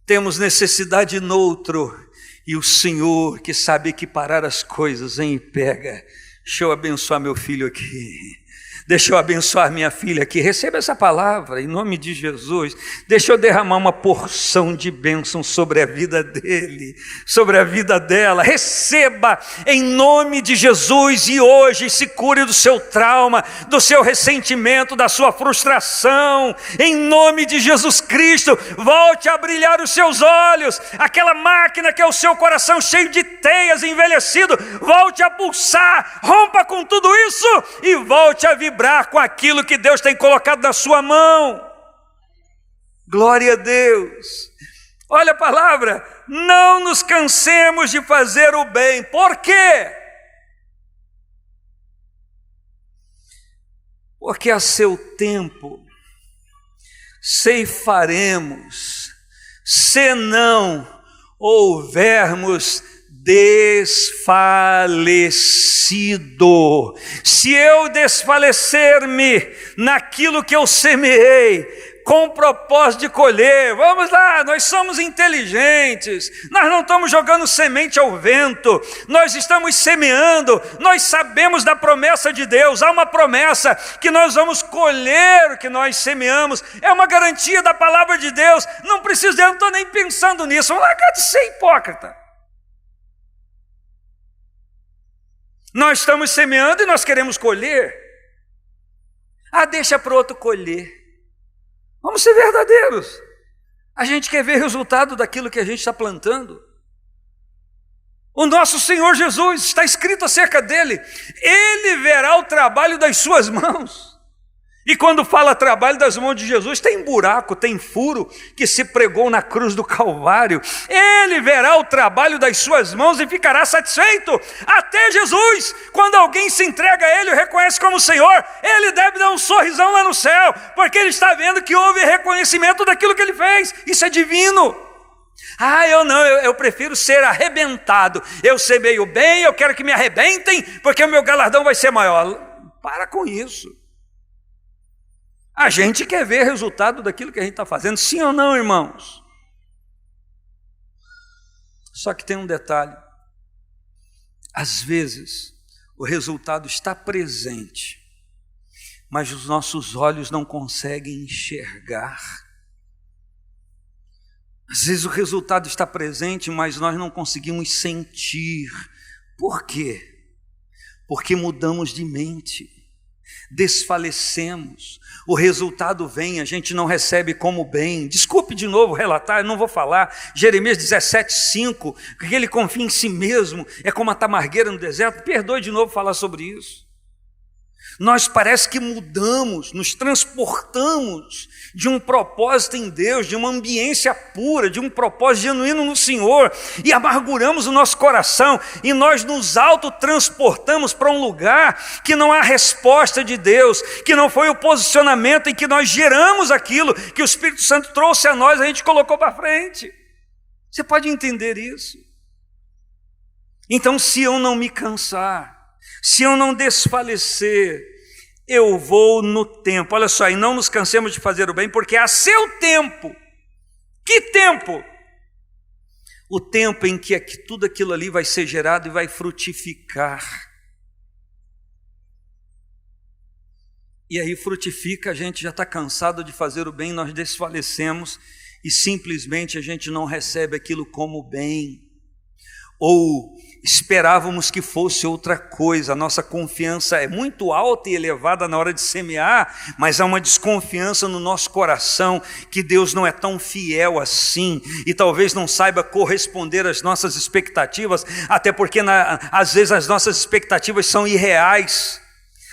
temos necessidade noutro, e o Senhor que sabe equiparar as coisas, vem e pega. Deixa eu abençoar meu filho aqui. Deixa eu abençoar minha filha aqui, receba essa palavra em nome de Jesus. Deixa eu derramar uma porção de bênção sobre a vida dele, sobre a vida dela. Receba em nome de Jesus, e hoje se cure do seu trauma, do seu ressentimento, da sua frustração. Em nome de Jesus Cristo, volte a brilhar os seus olhos. Aquela máquina que é o seu coração cheio de teias, envelhecido, volte a pulsar, rompa com tudo isso e volte a vibrar com aquilo que Deus tem colocado na sua mão. Glória a Deus. Olha a palavra, não nos cansemos de fazer o bem. Por quê? Porque a seu tempo ceifaremos, se não houvermos desfalecido. Se eu desfalecer-me naquilo que eu semeei, com o propósito de colher, vamos lá, nós somos inteligentes, nós não estamos jogando semente ao vento, nós estamos semeando, nós sabemos da promessa de Deus, há uma promessa que nós vamos colher o que nós semeamos, é uma garantia da palavra de Deus, não preciso, eu não estou nem pensando nisso, vamos largar de ser hipócrita. Nós estamos semeando e nós queremos colher. Deixa para o outro colher. Vamos ser verdadeiros. A gente quer ver resultado daquilo que a gente está plantando. O nosso Senhor Jesus, está escrito acerca dele, Ele verá o trabalho das suas mãos. E quando fala trabalho das mãos de Jesus, tem buraco, tem furo que se pregou na cruz do Calvário. Ele verá o trabalho das suas mãos e ficará satisfeito. Até Jesus, quando alguém se entrega a Ele e o reconhece como Senhor, Ele deve dar um sorrisão lá no céu, porque Ele está vendo que houve reconhecimento daquilo que Ele fez. Isso é divino. Eu prefiro ser arrebentado. Eu semeio bem, eu quero que me arrebentem, porque o meu galardão vai ser maior. Para com isso. A gente quer ver resultado daquilo que a gente está fazendo, sim ou não, irmãos? Só que tem um detalhe. Às vezes, o resultado está presente, mas os nossos olhos não conseguem enxergar. Às vezes o resultado está presente, mas nós não conseguimos sentir. Por quê? Porque mudamos de mente, desfalecemos, o resultado vem, a gente não recebe como bem. Desculpe de novo relatar, eu não vou falar. Jeremias 17:5, que ele confia em si mesmo, é como a tamargueira no deserto. Perdoe de novo falar sobre isso. Nós parece que mudamos, nos transportamos de um propósito em Deus, de uma ambiência pura, de um propósito genuíno no Senhor, e amarguramos o nosso coração, e nós nos autotransportamos para um lugar que não há resposta de Deus, que não foi o posicionamento em que nós geramos aquilo que o Espírito Santo trouxe a nós, a gente colocou para frente. Você pode entender isso? Então, se eu não me cansar, se eu não desfalecer, eu vou no tempo. Olha só, e não nos cansemos de fazer o bem, porque a seu tempo, Que tempo? O tempo em que tudo aquilo ali vai ser gerado e vai frutificar. E aí frutifica, a gente já está cansado de fazer o bem, nós desfalecemos e simplesmente a gente não recebe aquilo como bem. Ou esperávamos que fosse outra coisa. A nossa confiança é muito alta e elevada na hora de semear, mas há uma desconfiança no nosso coração que Deus não é tão fiel assim e talvez não saiba corresponder às nossas expectativas, até porque às vezes as nossas expectativas são irreais.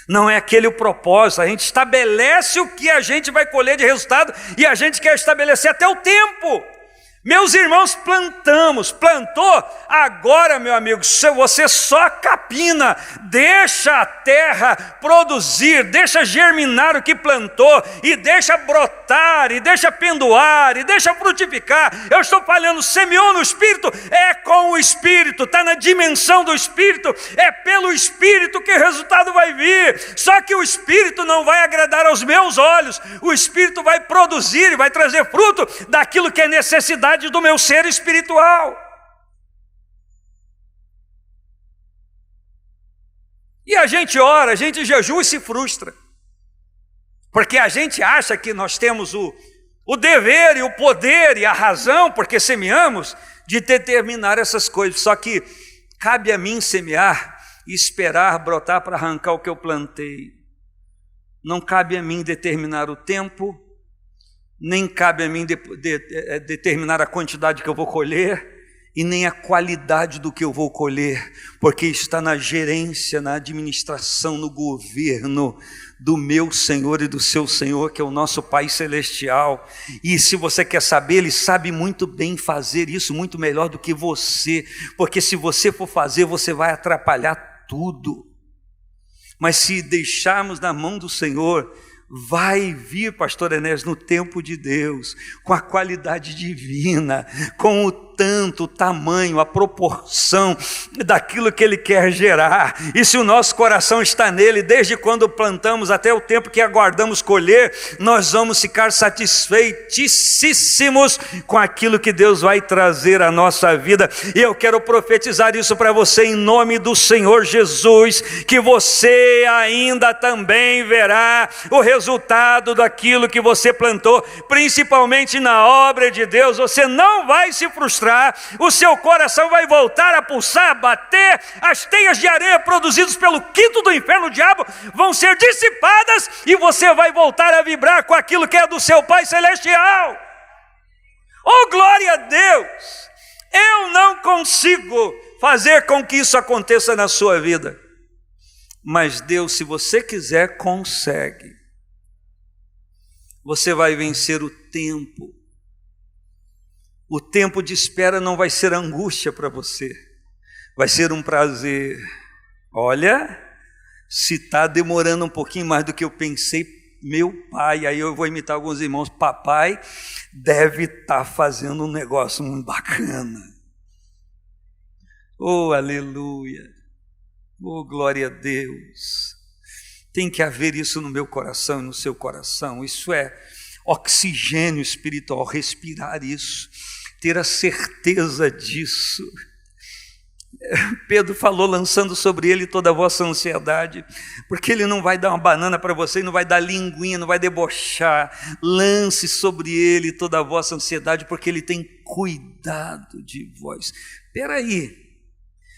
Não é aquele o propósito. A gente estabelece o que a gente vai colher de resultado e a gente quer estabelecer até o tempo. Meus irmãos, plantou, agora, meu amigo, você só capina, deixa a terra produzir, deixa germinar o que plantou, e deixa brotar, e deixa pendoar, e deixa frutificar. Eu estou falando, semeou no Espírito, é com o Espírito, está na dimensão do Espírito, é pelo Espírito que o resultado vai vir. Só que o Espírito não vai agradar aos meus olhos, o Espírito vai produzir, vai trazer fruto daquilo que é necessidade do meu ser espiritual. E a gente ora, a gente jejua e se frustra, porque a gente acha que nós temos o dever e o poder e a razão, porque semeamos, de determinar essas coisas. Só que cabe a mim semear e esperar brotar para arrancar o que eu plantei. Não cabe a mim determinar o tempo, nem cabe a mim determinar a quantidade que eu vou colher e nem a qualidade do que eu vou colher, porque está na gerência, na administração, no governo do meu Senhor e do seu Senhor, que é o nosso Pai Celestial. E se você quer saber, Ele sabe muito bem fazer isso, muito melhor do que você, porque se você for fazer, você vai atrapalhar tudo. Mas se deixarmos na mão do Senhor, vai vir, pastor Enéas, no tempo de Deus, com a qualidade divina, com o tanto, o tamanho, a proporção daquilo que Ele quer gerar. E se o nosso coração está nele, desde quando plantamos até o tempo que aguardamos colher, nós vamos ficar satisfeitíssimos com aquilo que Deus vai trazer à nossa vida. E eu quero profetizar isso para você em nome do Senhor Jesus, que você ainda também verá o resultado daquilo que você plantou, principalmente na obra de Deus. Você não vai se frustrar, o seu coração vai voltar a pulsar, a bater, as teias de areia produzidas pelo quinto do inferno, o diabo, vão ser dissipadas e você vai voltar a vibrar com aquilo que é do seu Pai Celestial. Oh, glória a Deus! Eu não consigo fazer com que isso aconteça na sua vida, mas Deus, se você quiser, consegue. Você vai vencer o tempo. O tempo de espera não vai ser angústia para você, vai ser um prazer. Olha, se está demorando um pouquinho mais do que eu pensei, meu pai, aí eu vou imitar alguns irmãos, papai deve estar fazendo um negócio muito bacana. Oh, aleluia, oh, glória a Deus. Tem que haver isso no meu coração e no seu coração. Isso é oxigênio espiritual, respirar isso, ter a certeza disso. Pedro falou, lançando sobre ele toda a vossa ansiedade, porque ele não vai dar uma banana para você, não vai dar linguinha, não vai debochar. Lance sobre ele toda a vossa ansiedade, porque ele tem cuidado de vós. Espera aí,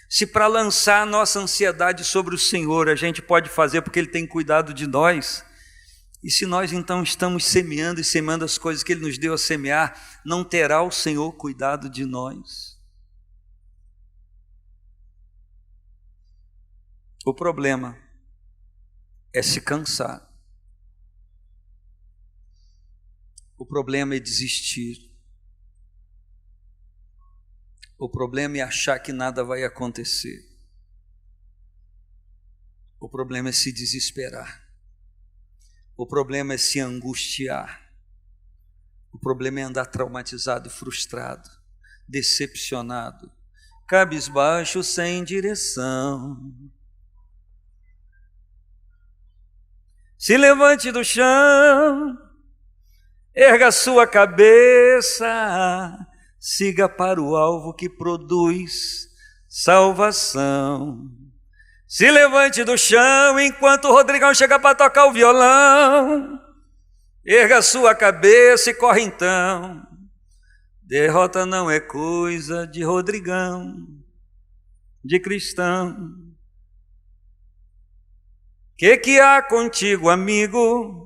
se para lançar a nossa ansiedade sobre o Senhor a gente pode fazer porque Ele tem cuidado de nós, e se nós então estamos semeando e semeando as coisas que Ele nos deu a semear, não terá o Senhor cuidado de nós? O problema é se cansar. O problema é desistir. O problema é achar que nada vai acontecer. O problema é se desesperar. O problema é se angustiar. O problema é andar traumatizado, frustrado, decepcionado, cabisbaixo, sem direção. Se levante do chão, Erga sua cabeça, siga para o alvo que produz salvação. Se levante do chão enquanto o Rodrigão chega para tocar o violão. Erga sua cabeça e corre então. Derrota não é coisa de Rodrigão, de cristão. Que há contigo, amigo?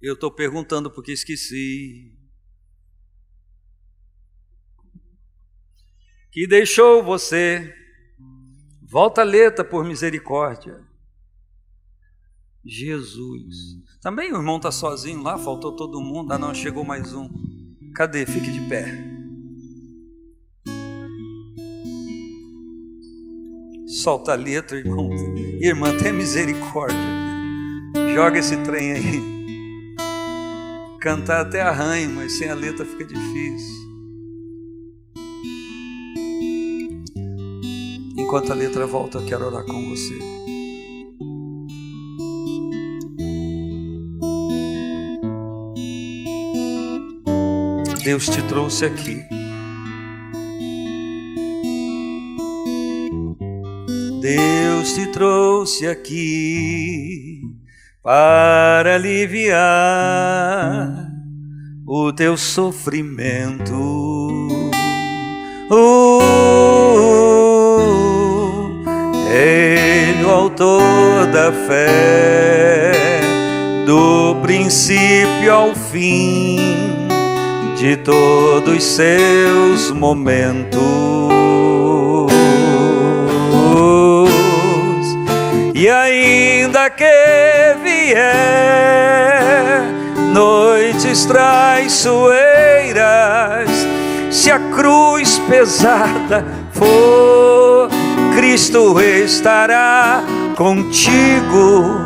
Eu estou perguntando porque esqueci. Que deixou você? Volta a letra por misericórdia. Jesus. Também o irmão está sozinho lá, faltou todo mundo. Ah não, chegou mais um. Cadê? Fique de pé. Solta a letra, irmão. Irmã, tenha misericórdia. Joga esse trem aí. Cantar até arranha, mas sem a letra fica difícil. Enquanto a letra volta, eu quero orar com você. Deus te trouxe aqui. Deus te trouxe aqui para aliviar o teu sofrimento. Ele, o autor da fé, do princípio ao fim de todos os seus momentos. E ainda que vier noites traiçoeiras, se a cruz pesada for, Cristo estará contigo.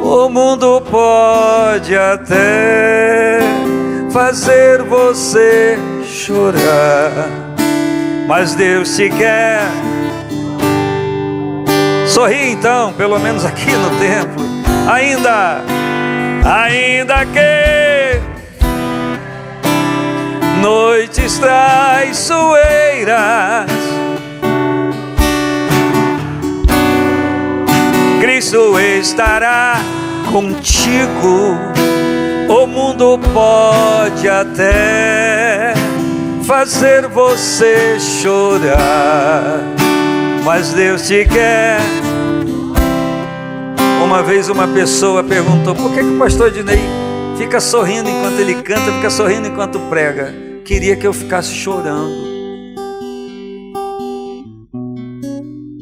O mundo pode até fazer você chorar, mas Deus te quer. Sorri então, pelo menos aqui no templo. Ainda que noites traiçoeiras, Cristo estará contigo. O mundo pode até fazer você chorar, mas Deus te quer. Uma vez uma pessoa perguntou: por que o pastor Ednei fica sorrindo enquanto ele canta, fica sorrindo enquanto prega? Queria que eu ficasse chorando.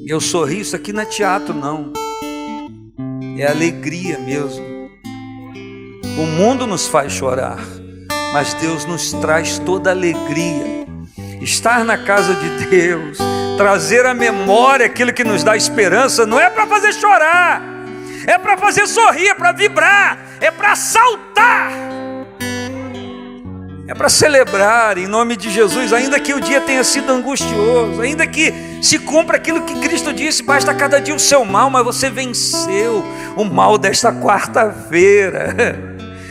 Eu sorri, isso aqui não é teatro não, é alegria mesmo. O mundo nos faz chorar, mas Deus nos traz toda alegria. Estar na casa de Deus, trazer à memória aquilo que nos dá esperança, não é para fazer chorar, é para fazer sorrir, é para vibrar, é para saltar, é para celebrar em nome de Jesus. Ainda que o dia tenha sido angustioso, ainda que se cumpra aquilo que Cristo disse: basta cada dia o seu mal, mas você venceu o mal desta quarta-feira.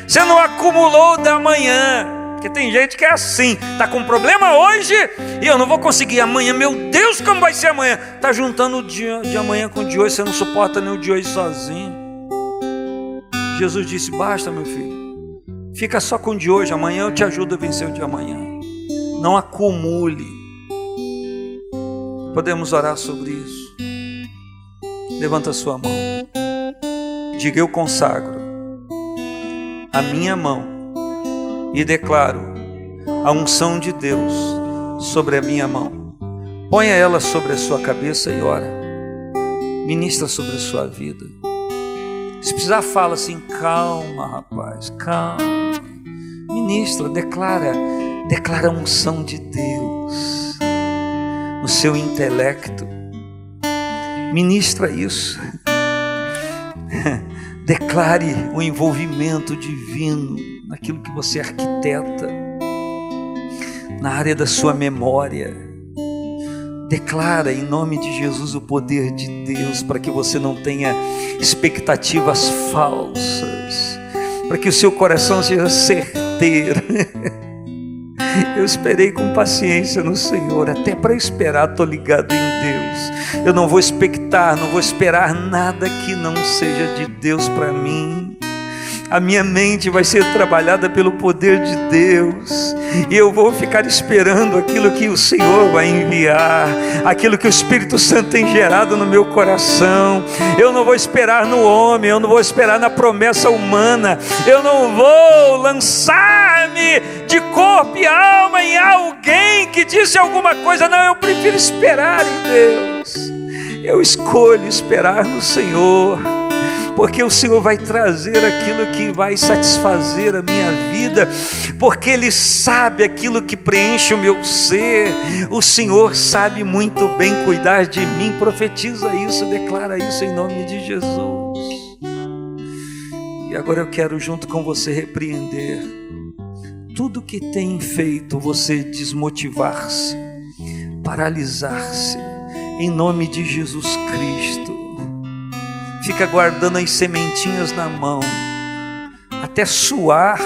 Você não acumulou da manhã, porque tem gente que é assim, está com problema hoje e eu não vou conseguir amanhã. Meu Deus, como vai ser amanhã? Está juntando o dia de amanhã com o de hoje, você não suporta nem o de hoje sozinho. Jesus disse: basta, meu filho, fica só com o de hoje, amanhã eu te ajudo a vencer o de amanhã. Não acumule. Podemos orar sobre isso? Levanta a sua mão, diga: eu consagro a minha mão e declaro a unção de Deus sobre a minha mão. Ponha ela sobre a sua cabeça e ora. Ministra sobre a sua vida. Se precisar, fala assim: calma, rapaz, calma. Ministra, declara a unção de Deus no seu intelecto. Ministra isso. Declare o envolvimento divino naquilo que você arquiteta, na área da sua memória, Declara em nome de Jesus o poder de Deus, para que você não tenha expectativas falsas, para que o seu coração seja certeiro. Eu esperei com paciência no Senhor. Até para esperar estou ligado em Deus. Eu não vou expectar, não vou esperar nada que não seja de Deus para mim. A minha mente vai ser trabalhada pelo poder de Deus, e eu vou ficar esperando aquilo que o Senhor vai enviar, aquilo que o Espírito Santo tem gerado no meu coração. Eu não vou esperar no homem, eu não vou esperar na promessa humana, eu não vou lançar-me de corpo e alma em alguém que disse alguma coisa. Não, eu prefiro esperar em Deus. Eu escolho esperar no Senhor, porque o Senhor vai trazer aquilo que vai satisfazer a minha vida, porque Ele sabe aquilo que preenche o meu ser. O Senhor sabe muito bem cuidar de mim. Profetiza isso, declara isso em nome de Jesus. E agora eu quero junto com você repreender tudo que tem feito você desmotivar-se, paralisar-se, em nome de Jesus Cristo. Fica guardando as sementinhas na mão, até suar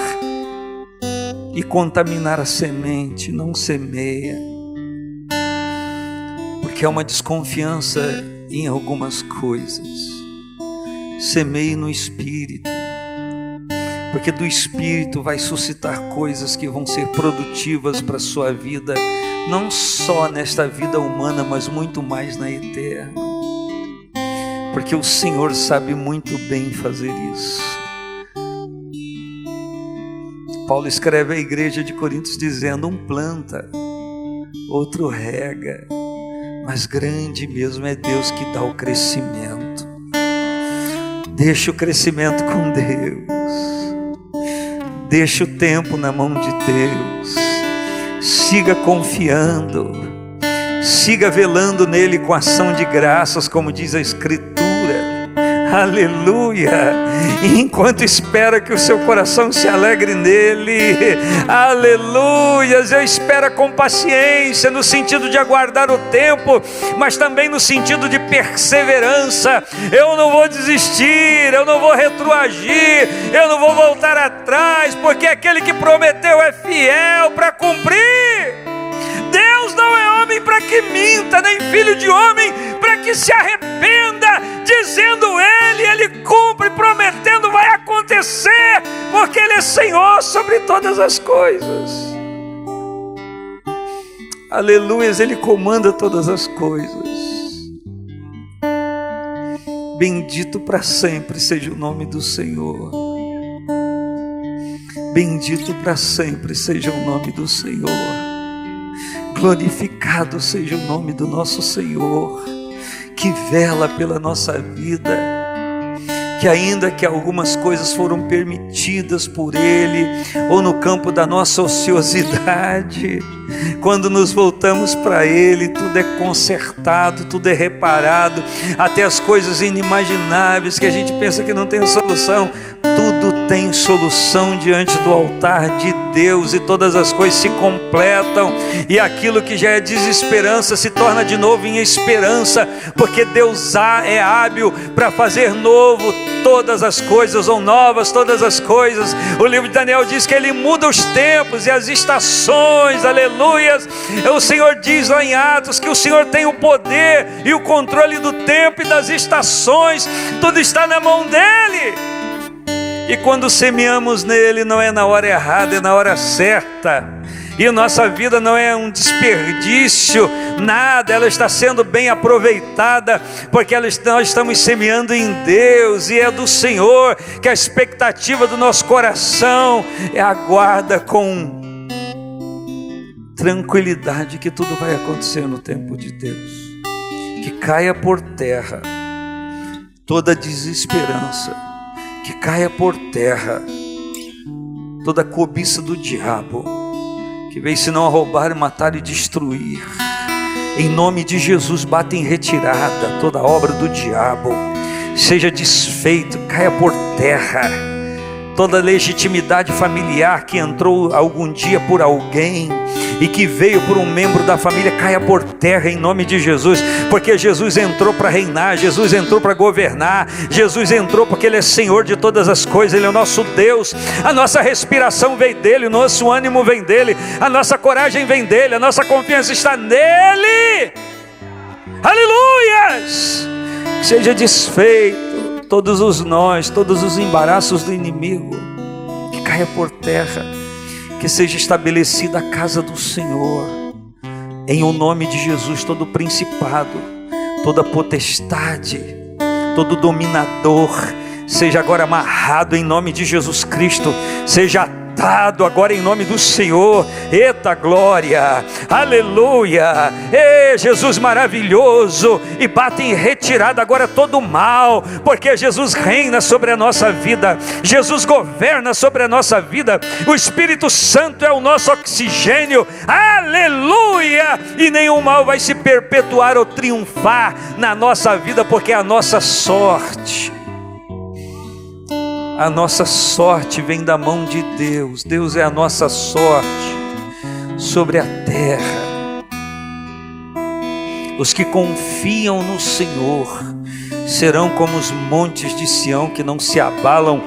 e contaminar a semente. Não semeia, porque há uma desconfiança em algumas coisas. Semeie no Espírito, porque do Espírito vai suscitar coisas que vão ser produtivas para a sua vida, não só nesta vida humana, mas muito mais na eterna. Porque o Senhor sabe muito bem fazer isso. Paulo escreve à igreja de Coríntios dizendo: um planta, outro rega, mas grande mesmo é Deus que dá o crescimento. Deixa o crescimento com Deus, deixa o tempo na mão de Deus, siga confiando, siga velando nele com ação de graças, como diz a Escritura. Aleluia! Enquanto espera que o seu coração se alegre nele, aleluias! Eu espero com paciência, no sentido de aguardar o tempo, mas também no sentido de perseverança. Eu não vou desistir, eu não vou retroagir, eu não vou voltar atrás, porque aquele que prometeu é fiel para cumprir. Deus não é homem para que minta, nem filho de homem para que se arrependa. Dizendo Ele cumpre, prometendo vai acontecer, porque Ele é Senhor sobre todas as coisas. Aleluia, Ele comanda todas as coisas. Bendito para sempre seja o nome do Senhor. Bendito para sempre seja o nome do Senhor. Glorificado seja o nome do nosso Senhor, que vela pela nossa vida, que ainda que algumas coisas foram permitidas por Ele, ou no campo da nossa ociosidade, quando nos voltamos para Ele, tudo é consertado, tudo é reparado, até as coisas inimagináveis que a gente pensa que não tem solução, tudo tem solução diante do altar de Deus, e todas as coisas se completam, e aquilo que já é desesperança se torna de novo em esperança, porque Deus é hábil para fazer novo todas as coisas, ou novas todas as coisas. O livro de Daniel diz que Ele muda os tempos e as estações, aleluias. O Senhor diz lá em Atos que o Senhor tem o poder e o controle do tempo e das estações, tudo está na mão dEle. E quando semeamos nele, não é na hora errada, é na hora certa. E a nossa vida não é um desperdício, nada, ela está sendo bem aproveitada, porque nós estamos semeando em Deus, e é do Senhor que a expectativa do nosso coração aguarda com tranquilidade que tudo vai acontecer no tempo de Deus. Que caia por terra toda desesperança, que caia por terra toda cobiça do diabo, que veio senão a roubar, matar e destruir. Em nome de Jesus, bata em retirada toda obra do diabo, seja desfeito, caia por terra, toda legitimidade familiar que entrou algum dia por alguém e que veio por um membro da família, caia por terra em nome de Jesus, porque Jesus entrou para reinar, Jesus entrou para governar, Jesus entrou porque Ele é Senhor de todas as coisas, Ele é o nosso Deus. A nossa respiração vem dEle, o nosso ânimo vem dEle, a nossa coragem vem dEle, a nossa confiança está nele. Aleluias! Que seja desfeito todos os nós, todos os embaraços do inimigo, que caia por terra, que seja estabelecida a casa do Senhor, em o nome de Jesus. Todo principado, toda potestade, todo dominador, seja agora amarrado em nome de Jesus Cristo, seja atado agora em nome do Senhor. Eita glória, aleluia, Jesus maravilhoso, e bate em retirada agora todo o mal, porque Jesus reina sobre a nossa vida, Jesus governa sobre a nossa vida, o Espírito Santo é o nosso oxigênio, aleluia, e nenhum mal vai se perpetuar ou triunfar na nossa vida, porque é a nossa sorte. A nossa sorte vem da mão de Deus. Deus é a nossa sorte sobre a terra. Os que confiam no Senhor serão como os montes de Sião, que não se abalam,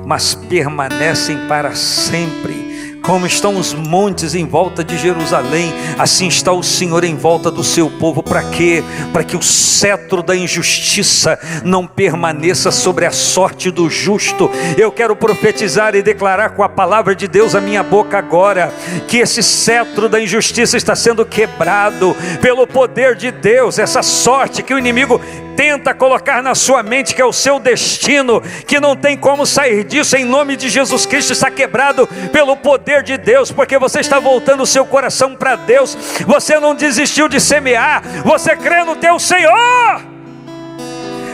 mas permanecem para sempre. Como estão os montes em volta de Jerusalém, assim está o Senhor em volta do seu povo. Para quê? Para que o cetro da injustiça não permaneça sobre a sorte do justo. Eu quero profetizar e declarar com a palavra de Deus a minha boca agora, que esse cetro da injustiça está sendo quebrado pelo poder de Deus. Essa sorte que o inimigo tenta colocar na sua mente, que é o seu destino, que não tem como sair disso, em nome de Jesus Cristo, está quebrado pelo poder de Deus, porque você está voltando o seu coração para Deus, você não desistiu de semear, você crê no teu Senhor,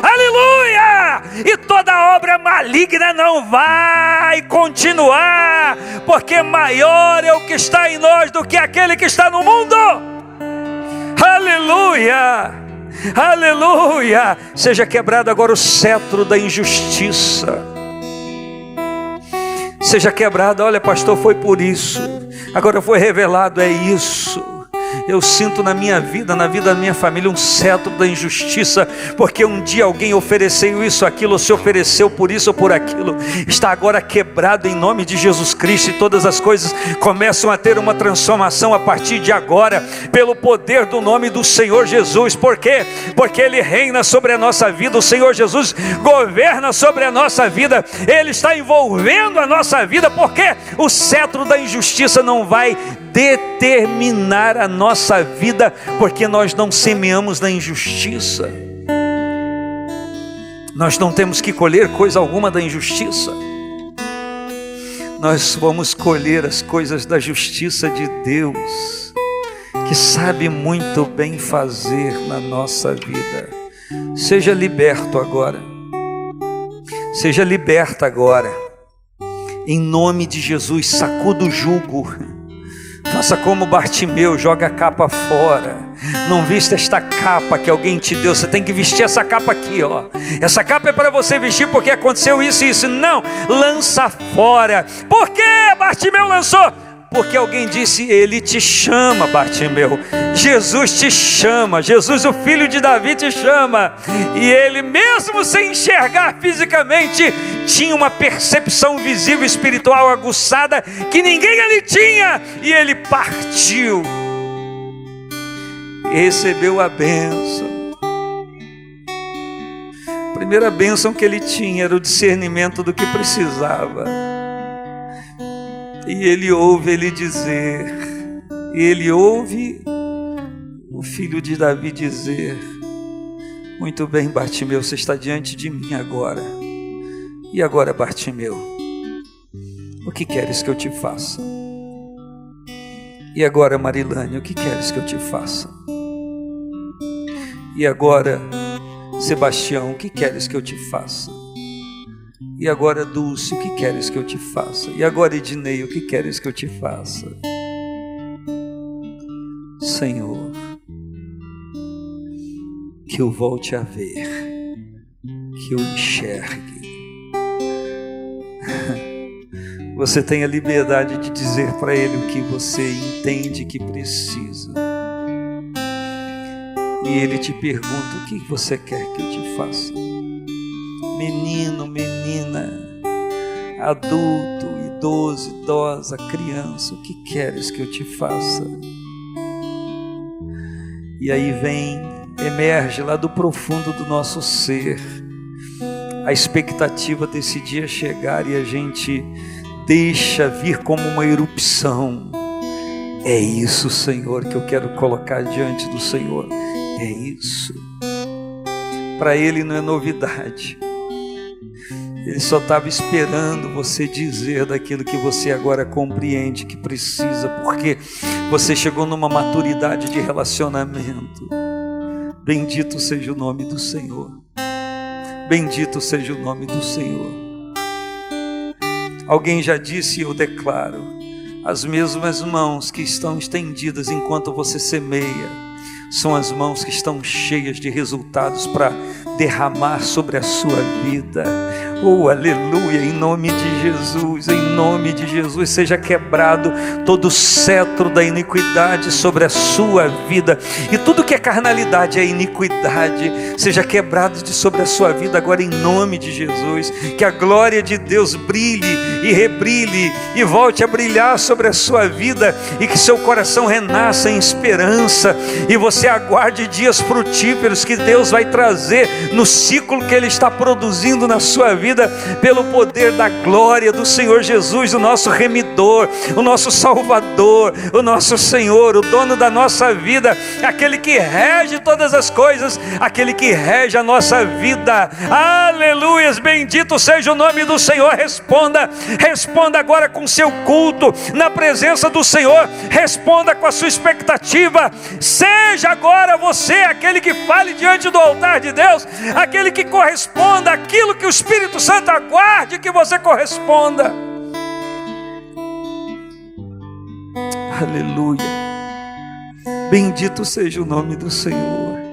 aleluia, e toda obra maligna não vai continuar, porque maior é o que está em nós do que aquele que está no mundo, aleluia. Aleluia, seja quebrado agora o cetro da injustiça, seja quebrado. Olha pastor, foi por isso, agora foi revelado, é isso. Eu sinto na minha vida, na vida da minha família, um cetro da injustiça, porque um dia alguém ofereceu isso, aquilo, ou se ofereceu por isso ou por aquilo, está agora quebrado em nome de Jesus Cristo, e todas as coisas começam a ter uma transformação a partir de agora, pelo poder do nome do Senhor Jesus. Por quê? Porque Ele reina sobre a nossa vida, o Senhor Jesus governa sobre a nossa vida, Ele está envolvendo a nossa vida, porque o cetro da injustiça não vai determinar a nossa vida, porque nós não semeamos na injustiça, nós não temos que colher coisa alguma da injustiça, nós vamos colher as coisas da justiça de Deus, que sabe muito bem fazer na nossa vida. Seja liberto agora, seja liberta agora, em nome de Jesus. Sacuda o jugo, faça como Bartimeu, joga a capa fora. Não vista esta capa que alguém te deu, você tem que vestir essa capa aqui, ó. Essa capa é para você vestir porque aconteceu isso e isso. Não, lança fora. Por que Bartimeu lançou? Porque alguém disse: Ele te chama, Bartimeu. Jesus te chama, Jesus, o filho de Davi, te chama. E ele, mesmo sem enxergar fisicamente, tinha uma percepção visível espiritual aguçada que ninguém ali tinha. E ele partiu e recebeu a bênção. A primeira bênção que ele tinha era o discernimento do que precisava. E ele ouve ele dizer, ele ouve o filho de Davi dizer: muito bem, Bartimeu, você está diante de mim agora. E agora, Bartimeu, o que queres que eu te faça? E agora, Marilane, o que queres que eu te faça? E agora, Sebastião, o que queres que eu te faça? E agora, Dulce, o que queres que eu te faça? E agora, Ednei, o que queres que eu te faça? Senhor, que eu volte a ver, que eu enxergue, você tem a liberdade de dizer para Ele o que você entende que precisa. E Ele te pergunta: o que você quer que eu te faça? Menino, menina, adulto, idoso, idosa, criança, o que queres que eu te faça? E aí emerge lá do profundo do nosso ser a expectativa desse dia chegar, e a gente deixa vir como uma erupção. É isso, Senhor, que eu quero colocar diante do Senhor. É isso. Para Ele não é novidade. Ele só estava esperando você dizer daquilo que você agora compreende que precisa, porque você chegou numa maturidade de relacionamento. Bendito seja o nome do Senhor. Bendito seja o nome do Senhor. Alguém já disse, e eu declaro: as mesmas mãos que estão estendidas enquanto você semeia são as mãos que estão cheias de resultados para derramar sobre a sua vida. Oh, aleluia, em nome de Jesus, em nome de Jesus, seja quebrado todo o cetro da iniquidade sobre a sua vida, e tudo que é carnalidade é iniquidade, seja quebrado de sobre a sua vida agora em nome de Jesus. Que a glória de Deus brilhe e rebrilhe e volte a brilhar sobre a sua vida, e que seu coração renasça em esperança, e você aguarde dias frutíferos que Deus vai trazer no ciclo que Ele está produzindo na sua vida, pelo poder da glória do Senhor Jesus, o nosso remidor, o nosso Salvador, o nosso Senhor, o dono da nossa vida, aquele que rege todas as coisas, aquele que rege a nossa vida. Aleluias, bendito seja o nome do Senhor. Responda agora com seu culto na presença do Senhor, responda com a sua expectativa. Seja agora você aquele que fale diante do altar de Deus, aquele que corresponda àquilo que o Espírito Santo aguarde que você corresponda. Aleluia. Bendito seja o nome do Senhor.